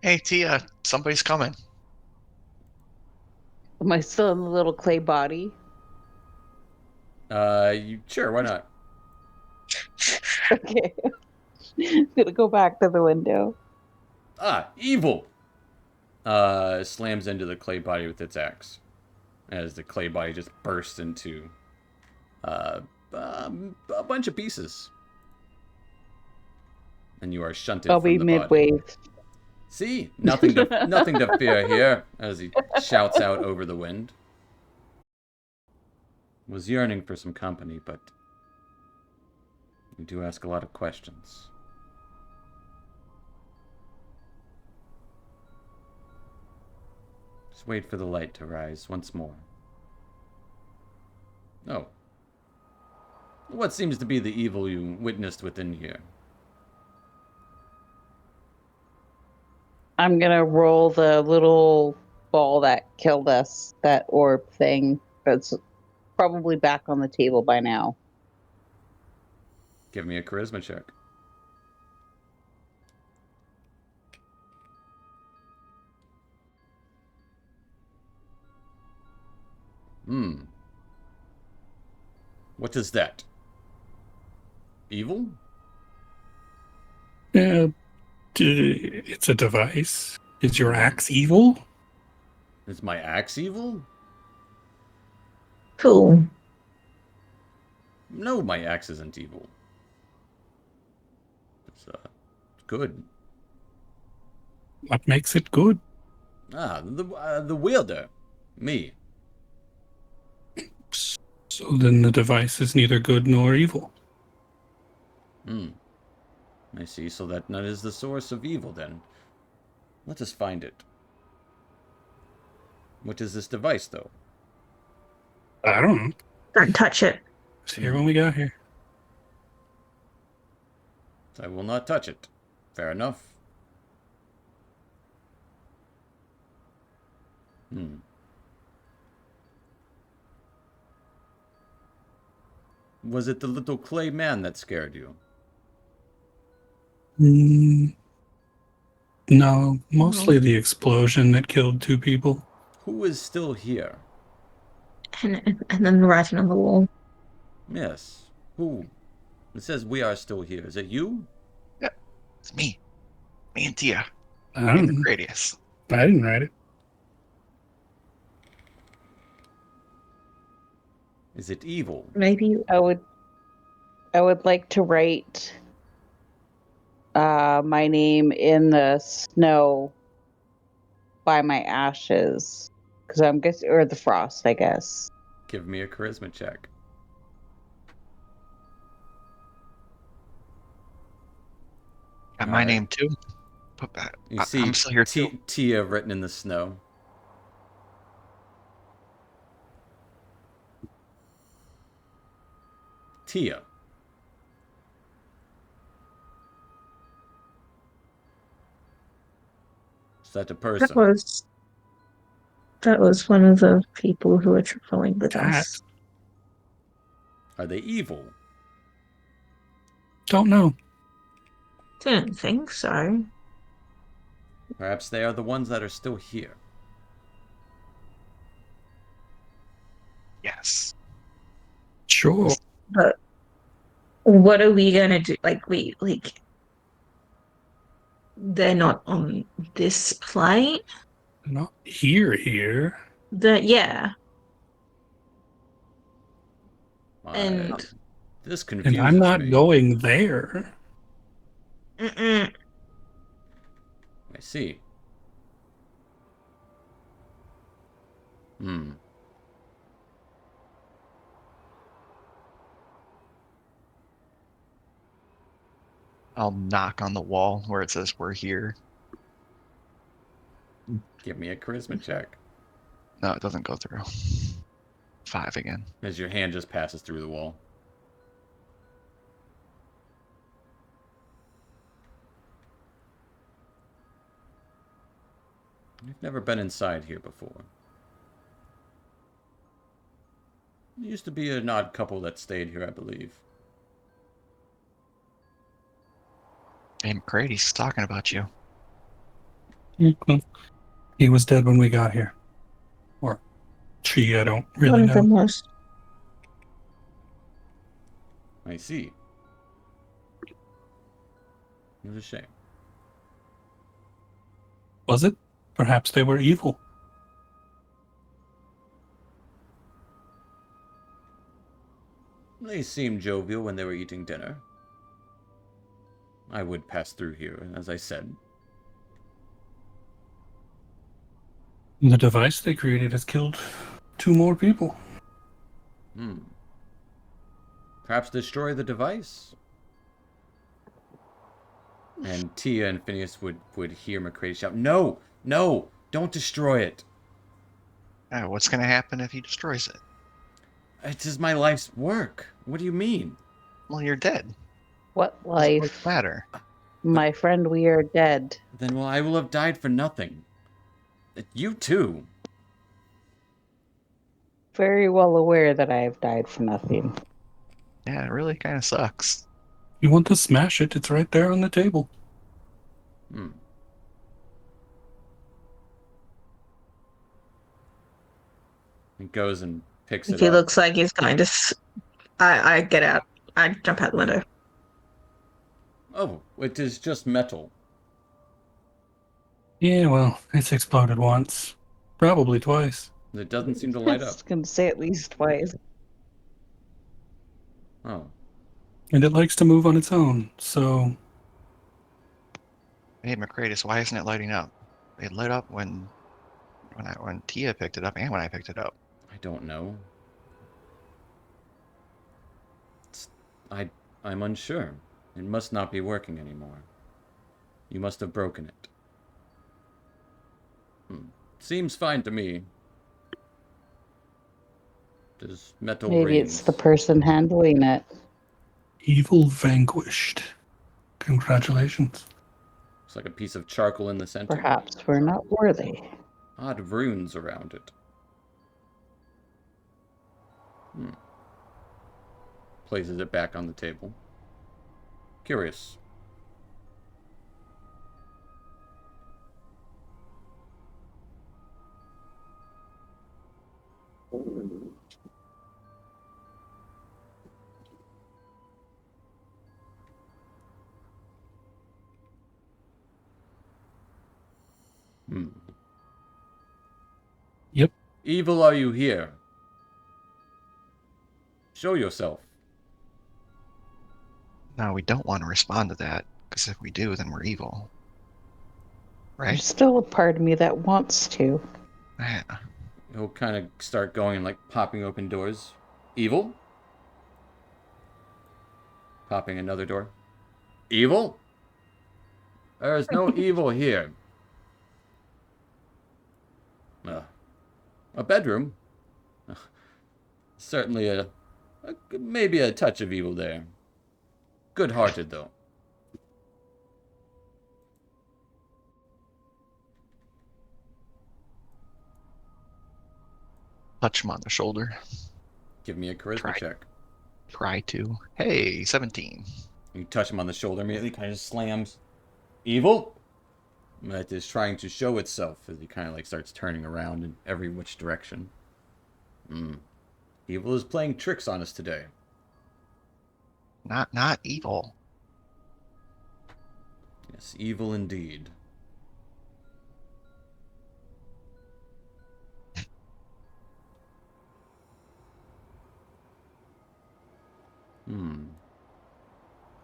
Hey, Tia, somebody's coming. Am I still in the little clay body? Sure, why not? Okay. I'm gonna go back to the window. Evil! Slams into the clay body with its axe. As the clay body just bursts into a bunch of pieces. And you are shunted I'll from be the body. mid-wave. See? Nothing to fear here, as he shouts out over the wind. Was yearning for some company, but you do ask a lot of questions. Just wait for the light to rise once more. Oh. What seems to be the evil you witnessed within here? I'm gonna roll the little ball that killed us, that orb thing. That's probably back on the table by now. Give me a charisma check. What is that? Evil? It's a device. Is your axe evil? Is my axe evil? Cool. No, my axe isn't evil. It's good. What makes it good? The wielder. Me. So then the device is neither good nor evil. I see, so that is the source of evil then. Let us find it. What is this device, though? I don't know. Don't touch it. It's here when we got here. I will not touch it. Fair enough. Was it the little clay man that scared you? No, mostly the explosion that killed 2 people. Who is still here? And then the writing on the wall. Yes. Who? It says we are still here. Is it you? Yeah, it's me. Me and Tia. I In don't the know. radius. I didn't write it. Is it evil? Maybe I would like to write my name in the snow by my ashes, because I'm guessing, or the frost, I guess. Give me a charisma check. Got my name too. Put that. You see I'm still here too. Tia written in the snow. Tia. Is that a person? That was one of the people who were traveling with us. Are they evil? Don't know. Didn't think so. Perhaps they are the ones that are still here. Yes. Sure. But what are we gonna do? They're not on this plane. Not here. Yeah, I, and this And I'm confuses not me. going there. mm-mm. I see. Hmm. I'll knock on the wall where it says we're here. Give me a charisma check. No, it doesn't go through. 5 again. As your hand just passes through the wall. You've never been inside here before. There used to be an odd couple that stayed here, I believe. Hey, McCrady's talking about you. Mhm. He was dead when we got here. Or she, I don't really One of know. them was. I see. It's a shame. Was it? Perhaps they were evil. They seemed jovial when they were eating dinner. I would pass through here, as I said. The device they created has killed 2 more people. Hmm. Perhaps destroy the device? And Tia and Phineas would hear McCready shout, "No! No! Don't destroy it! What's going to happen if he destroys it? It is my life's work. What do you mean?" Well, you're dead. What Doesn't life? matter. My friend, we are dead. Then, well, I will have died for nothing. You too. Very well aware that I have died for nothing. Yeah, it really kind of sucks. You want to smash it, it's right there on the table. Hmm. He goes and picks If it he up. looks like he's going to, I get out. I jump out the window. Oh, it is just metal. Yeah, well, it's exploded once. Probably twice. It doesn't seem to I light up. was going to say at least twice. Oh. And it likes to move on its own, so Hey, McCradis, why isn't it lighting up? It lit up when Tia picked it up and when I picked it up. I don't know. I, I'm unsure. It must not be working anymore. You must have broken it. Seems fine to me. Just metal Maybe rings. it's the person handling it. evil vanquished. Congratulations. Looks like a piece of charcoal in the center. Perhaps we're not worthy. Odd runes around it. Places it back on the table. Curious. Yep. Evil are you here? Show yourself. No, we don't want to respond to that, because if we do, then we're evil. There's Right? still a part of me that wants to. Yeah. He'll kind of start going and like popping open doors. Evil? Popping another door. Evil? There is no evil here. A bedroom? Certainly maybe a touch of evil there. Good-hearted, though. Touch him on the shoulder. Give me a charisma check. Try to. Hey, 17. You touch him on the shoulder immediately, kind of slams. Evil? that is trying to show itself as he kind of like starts turning around in every which direction. Evil is playing tricks on us today. Not evil. Yes, evil indeed.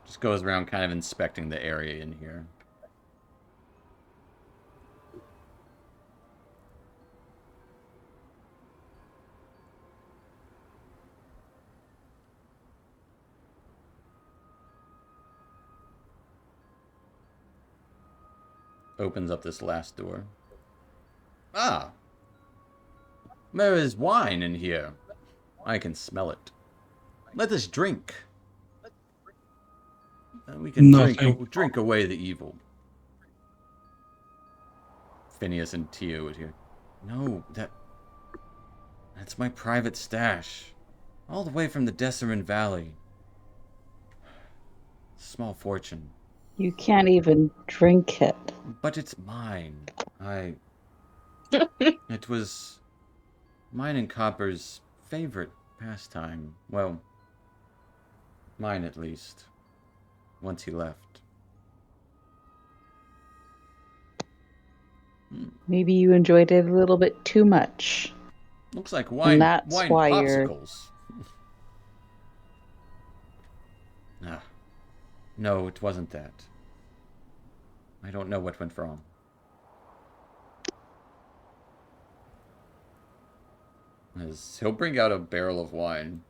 Just goes around kind of inspecting the area in here. Opens up this last door. Ah! There is wine in here. I can smell it. Let us drink. We can Nothing. drink away the evil. Phineas and Tio would hear. No, that's my private stash. All the way from the Desserin Valley. Small fortune. You can't even drink it. But it's mine. It was mine and Copper's favorite pastime. Well, mine at least. Once he left. Maybe you enjoyed it a little bit too much. Looks like And wine that's why you're... popsicles. No, it wasn't that. I don't know what went wrong. As he'll bring out a barrel of wine,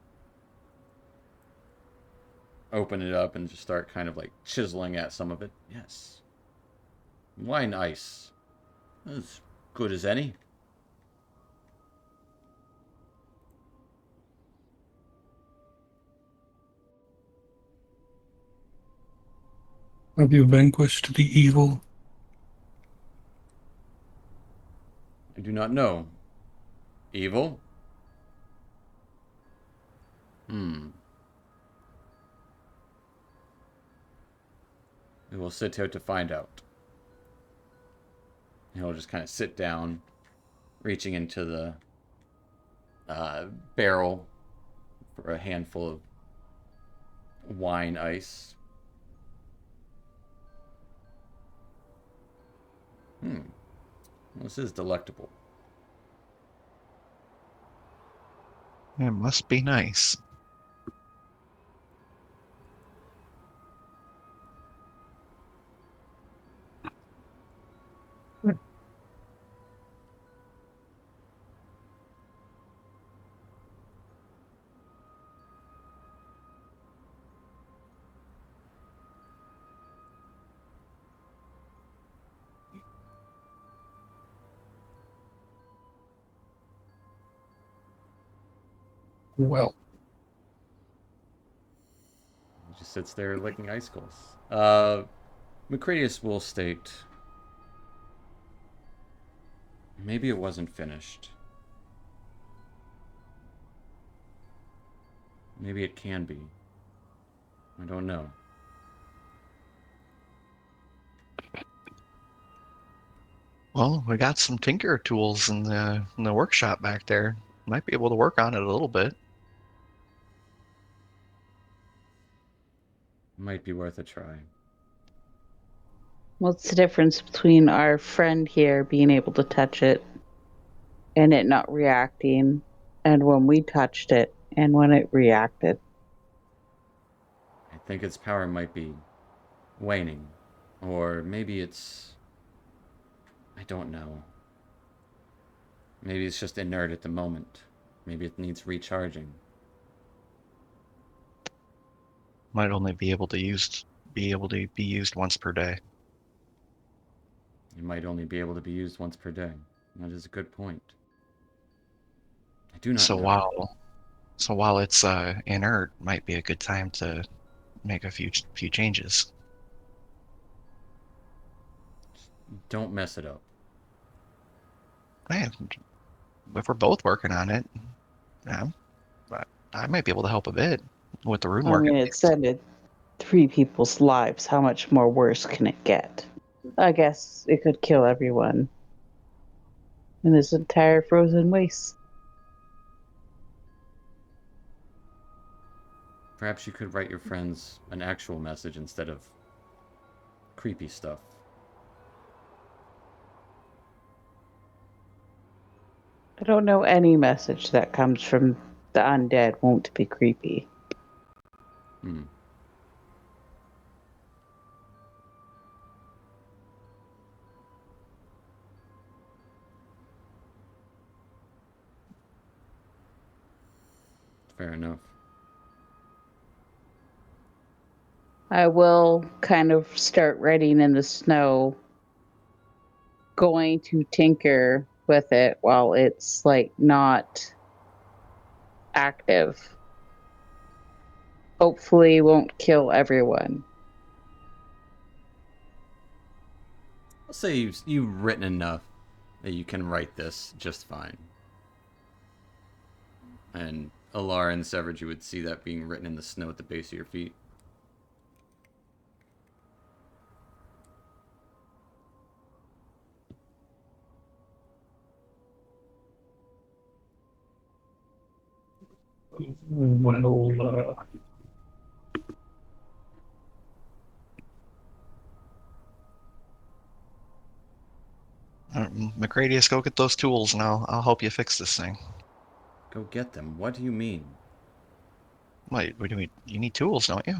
open it up, and just start kind of like chiseling at some of it. Yes. Wine ice. As good as any. Have you vanquished the evil? I do not know. Evil? We will sit here to find out. He'll just kind of sit down, reaching into the barrel for a handful of wine ice. This is delectable. It must be nice. Well, He just sits there licking icicles. Macradius will state, maybe it wasn't finished. Maybe it can be. I don't know. Well, we got some tinker tools in the workshop back there. Might be able to work on it a little bit. Might be worth a try. What's the difference between our friend here being able to touch it and it not reacting, and when we touched it and when it reacted? I think its power might be waning. Or maybe it's... I don't know. Maybe it's just inert at the moment. Maybe it needs recharging. Might only be able to be used once per day. It might only be able to be used once per day. That is a good point. I do not So know. while it's inert, might be a good time to make a few changes. Don't mess it up. Man, if we're both working on it, yeah, I might be able to help a bit with the rune I work. mean, it ended 3 people's lives. How much more worse can it get? I guess it could kill everyone in this entire frozen waste. Perhaps you could write your friends an actual message instead of creepy stuff. I don't know any message that comes from the undead won't be creepy. Hmm. Fair enough. I will kind of start writing in the snow, going to tinker with it while it's like not active. Hopefully won't kill everyone. I'll say you've written enough that you can write this just fine. And Alara and Severage, you would see that being written in the snow at the base of your feet. Well, McRadius, go get those tools and I'll help you fix this thing. Go get them. What do you mean? Wait, what do you need tools, don't you?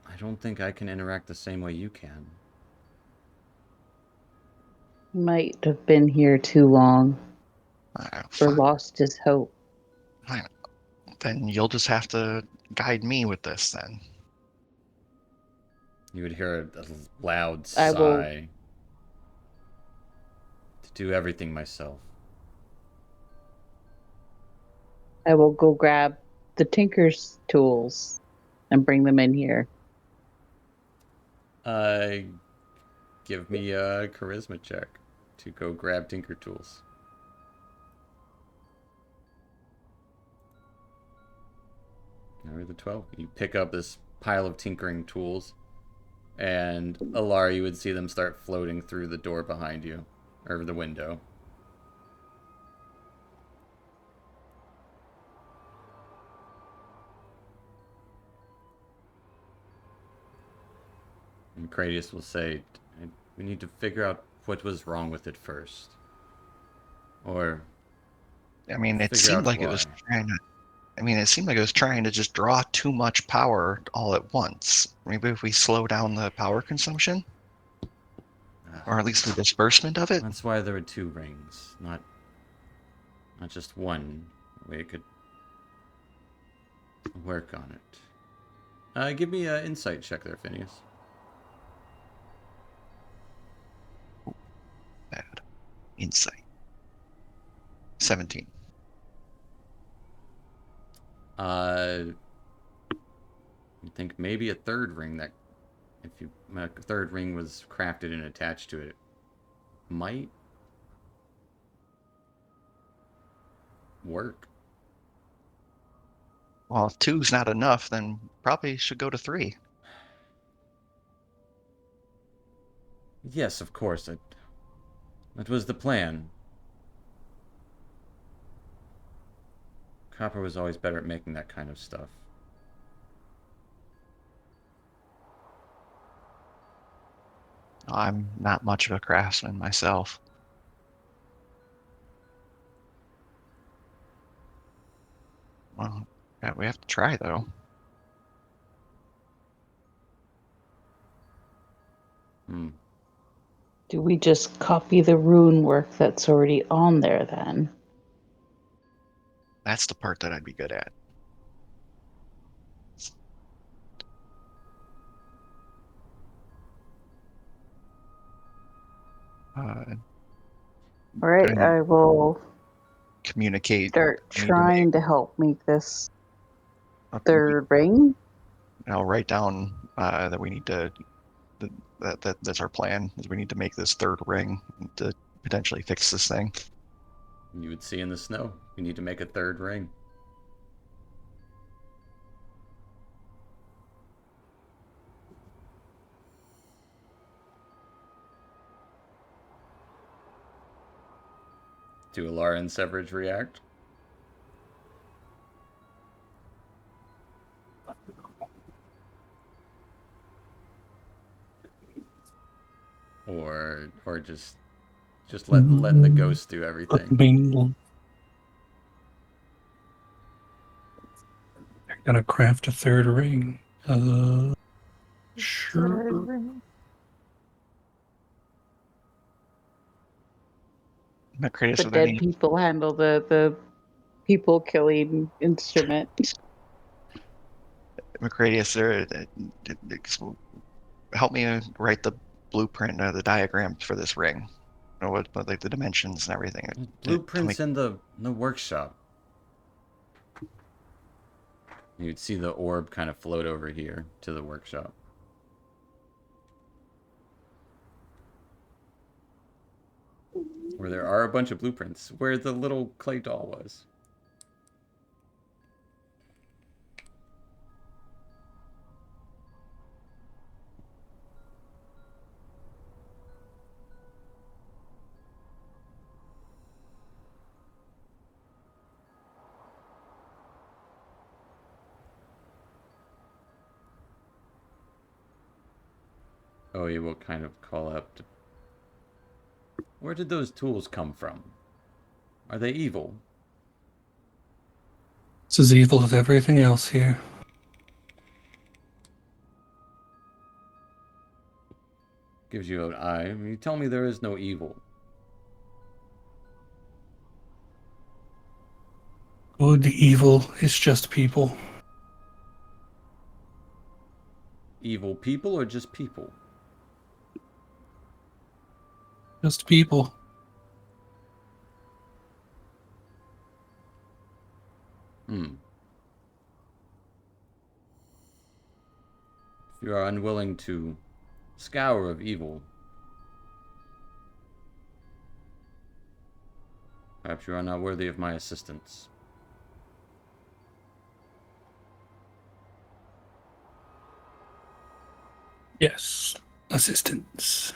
I don't think I can interact the same way you can. Might have been here too long or Fine, lost his hope. fine. Then you'll just have to guide me with this then. You would hear a loud I will sigh. To do everything myself. go grab the tinker's tools and bring them in here. Give me a charisma check to go grab Tinker Tools. Number the 12. You pick up this pile of tinkering tools, and Alara, you would see them start floating through the door behind you, or the window. And Cradius will say, we need to figure out what was wrong with it first. Or I mean, it figure seemed out like it why. was trying to. I mean, it seemed like it was trying to just draw too much power all at once. Maybe if we slow down the power consumption, or at least the disbursement of it. That's why there were 2 rings, not just one. That way it could work on it. Give me an insight check there, Phineas. Bad. Insight. 17. You think maybe a third ring that, if a third ring was crafted and attached to it, might work. Well, if 2's not enough, then probably should go to 3. Yes, of course. That was the plan. Copper was always better at making that kind of stuff. I'm not much of a craftsman myself. Well, yeah, we have to try though. Hmm. Do we just copy the rune work that's already on there then? That's the part that I'd be good at. All right, Gonna I will communicate. start I need to make. trying to help make this Okay, third ring. I'll write down that we need to. That's our plan. Is we need to make this third ring to potentially fix this thing. You would see in the snow. You need to make a third ring. Do Alara and Severage react? Or just letting the ghost do everything. They're gonna craft a third ring. Sure. Macretus, The are there dead any people handle the people killing instrument. Macradius, help me write the blueprint or the diagrams for this ring. What like the dimensions and everything. Tell me. Blueprints in the workshop. You'd see the orb kind of float over here to the workshop. Where there are a bunch of blueprints. Where the little clay doll was. Oh, you will kind of call up to... Where did those tools come from? Are they evil? It's as evil as everything else here. Gives you an eye. I mean, you tell me there is no evil. Good, evil, it's just people. Evil people or just people? Just people. If you are unwilling to scour of evil, perhaps you are not worthy of my assistance. Yes. Assistance.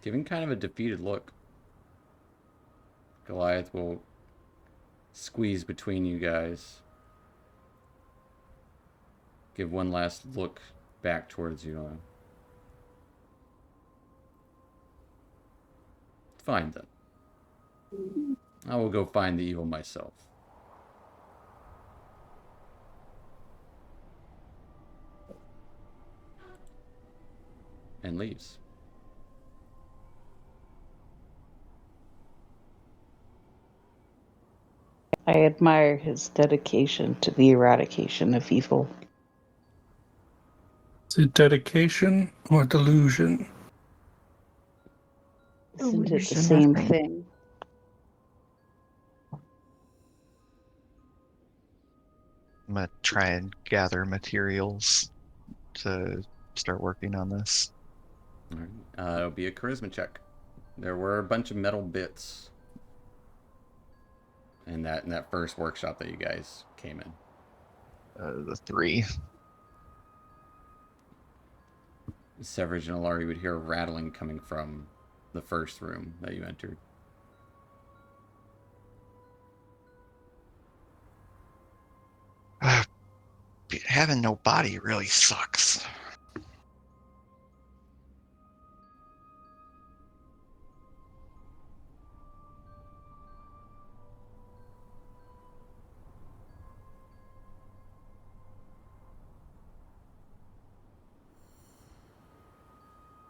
Giving kind of a defeated look. Goliath will squeeze between you guys. Give one last look back towards you. Fine then. I will go find the evil myself. And leaves. I admire his dedication to the eradication of evil. Is it dedication or delusion? Isn't it the Illusion, I same think. thing? I'm gonna try and gather materials to start working on this. All right. It'll be a charisma check. There were a bunch of metal bits in that first workshop that you guys came in. The 3. Severage and Alari would hear a rattling coming from the first room that you entered. Having no body really sucks.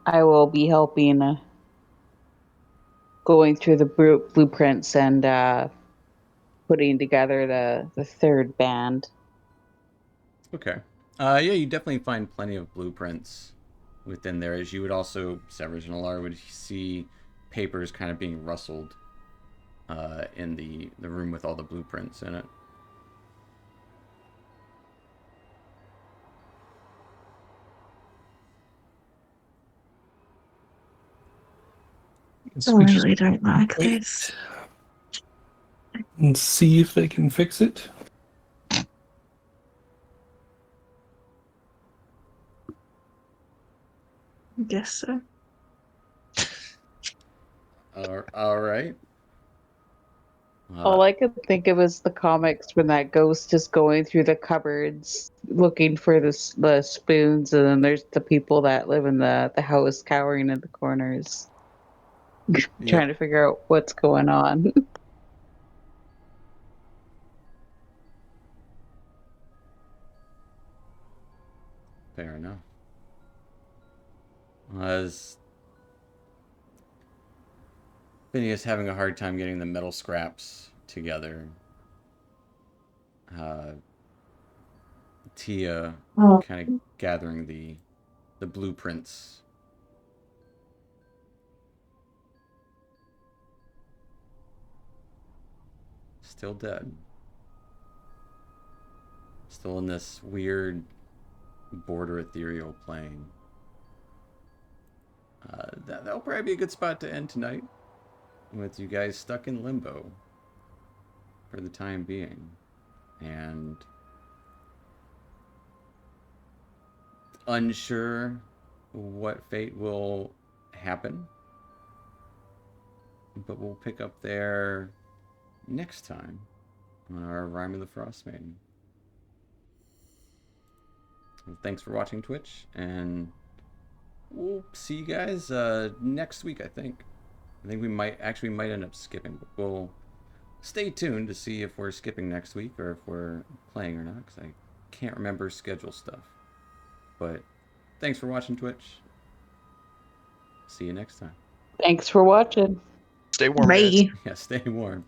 I will be helping going through the blueprints and putting together the third band. Okay. Yeah, you definitely find plenty of blueprints within there. As you would also, Severage and Alari would see papers kind of being rustled in the room with all the blueprints in it. I really don't like this. And see if they can fix it. I guess so. All right. All I could think of is the comics when that ghost is going through the cupboards looking for the spoons, and then there's the people that live in the house cowering in the corners, trying to figure out what's going on. Fair enough. As Phineas having a hard time getting the metal scraps together, Tia kind of gathering the blueprints. Still dead. Still in this weird border ethereal plane. That'll probably be a good spot to end tonight, with you guys stuck in limbo for the time being. And unsure what fate will happen, but we'll pick up there next time on our Rime of the Frostmaiden. Well, thanks for watching Twitch, and we'll see you guys next week, I think. I think we might end up skipping, but we'll stay tuned to see if we're skipping next week or if we're playing or not, because I can't remember schedule stuff. But thanks for watching Twitch. See you next time. Thanks for watching. Stay warm, guys. Bye. Yeah, stay warm.